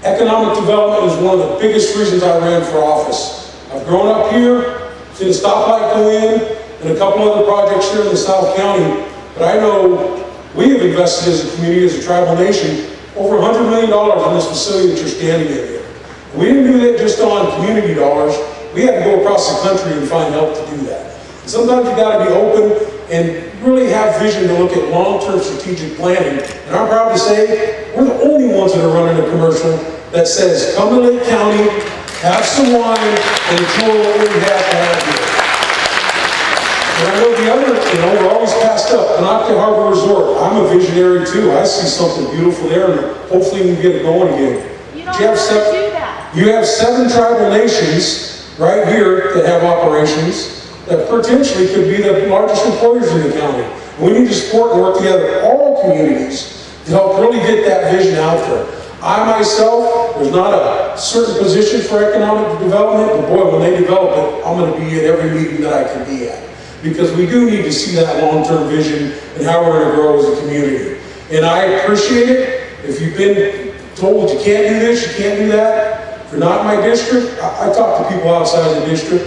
economic development is one of the biggest reasons I ran for office. I've grown up here, seen a stoplight go in, and a couple other projects here in the South County, but I know we have invested as a community, as a tribal nation, over $100 million in this facility that you're standing in here. We didn't do that just on community dollars. We had to go across the country and find help to do that. And sometimes you got to be open and really have vision to look at long-term strategic planning. And I'm proud to say, we're the only ones that are running a commercial that says, come to Lake County, have some wine, and enjoy what we have to have here. And I know the other, you know, we're always passed up. Kanaka Harbor Resort, I'm a visionary too. I see something beautiful there, and hopefully we can get it going again. You don't have to do that. You have 7 tribal nations right here that have operations that potentially could be the largest employers in the county. We need to support and work together, all communities, to help really get that vision out there. I myself, there's not a certain position for economic development, but boy, when they develop it, I'm going to be at every meeting that I can be at. Because we do need to see that long-term vision and how we're going to grow as a community. And I appreciate it. If you've been told you can't do this, you can't do that, if you're not in my district, I talk to people outside the district.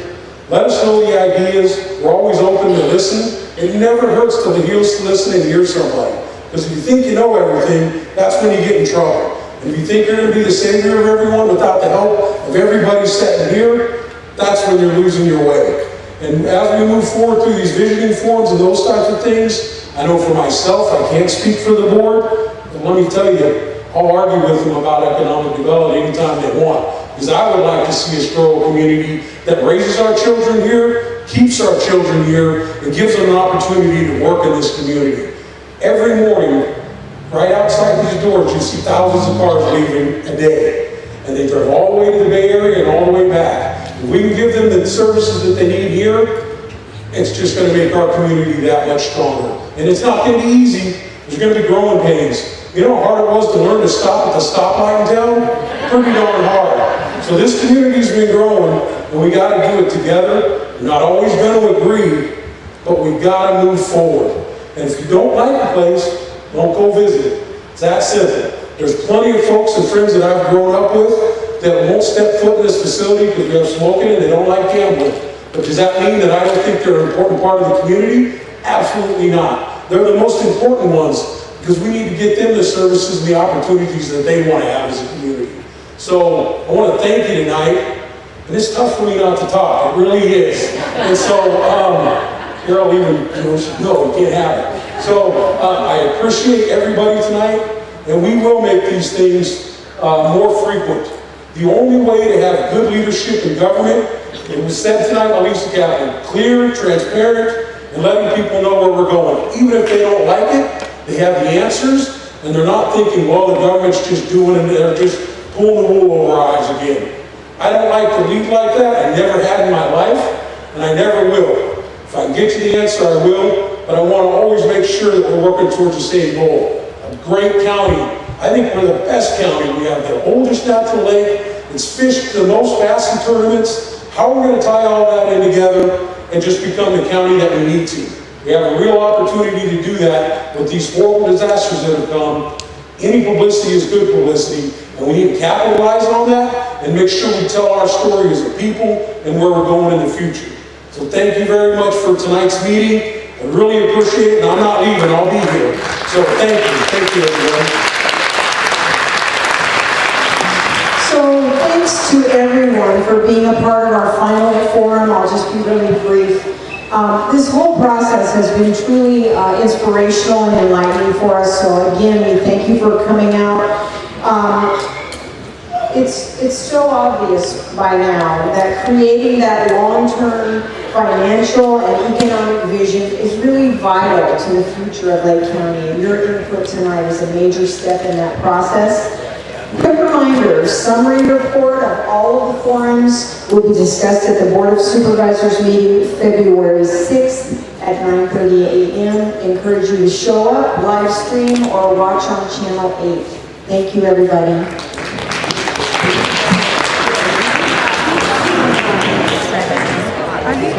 Let us know the ideas. We're always open to listen. It never hurts to the heels to listen and hear somebody. Because if you think you know everything, that's when you get in trouble. And if you think you're going to be the savior of everyone without the help of everybody sitting here, that's when you're losing your way. And as we move forward through these visioning forums and those types of things, I know for myself, I can't speak for the board, but let me tell you, I'll argue with them about economic development anytime they want. Because I would like to see us grow a community that raises our children here, keeps our children here, and gives them an opportunity to work in this community. Every morning, right outside these doors, you see thousands of cars leaving a day. And they drive all the way to the Bay Area and all the way back. If we can give them the services that they need here, it's just going to make our community that much stronger. And it's not going to be easy. There's going to be growing pains. You know how hard it was to learn to stop at the stoplight in town? Pretty darn hard. So this community's been growing, and we got to do it together. We're not always going to agree, but we got to move forward. And if you don't like the place, don't go visit it. It's that simple. There's plenty of folks and friends that I've grown up with that won't step foot in this facility because we have smoking and they don't like gambling. But does that mean that I don't think they're an important part of the community? Absolutely not. They're the most important ones because we need to get them the services and the opportunities that they want to have as a community. So I want to thank you tonight. And it's tough for me not to talk. It really is. And so, here I'll even, no, you can't have it. So I appreciate everybody tonight, and we will make these things more frequent. The only way to have good leadership in government, it was said tonight by Lisa Kaplan, clear, transparent, and letting people know where we're going. Even if they don't like it, they have the answers, and they're not thinking, well, the government's just doing it, they're just pulling the wool over our eyes again. I don't like to lead like that. I never had in my life, and I never will. If I can get you the answer, I will, but I want to always make sure that we're working towards the same goal. A great county. I think we're the best county. We have the oldest natural lake. It's fished the most bass tournaments. How are we going to tie all that in together and just become the county that we need to? We have a real opportunity to do that with these horrible disasters that have come. Any publicity is good publicity, and we need to capitalize on that and make sure we tell our story as a people and where we're going in the future. So thank you very much for tonight's meeting. I really appreciate it, and I'm not leaving, I'll be here. So thank you everyone. So thanks to everyone for being a part of our final forum. I'll just be really brief. This whole process has been truly inspirational and enlightening for us. So again, we thank you for coming out. It's so obvious by now that creating that long-term financial and economic vision is really vital to the future of Lake County. And your input tonight is a major step in that process. Quick reminder, summary report of all of the forums will be discussed at the Board of Supervisors meeting February 6th at 9:30 a.m. Encourage you to show up, live stream, or watch on Channel 8. Thank you, everybody. Are you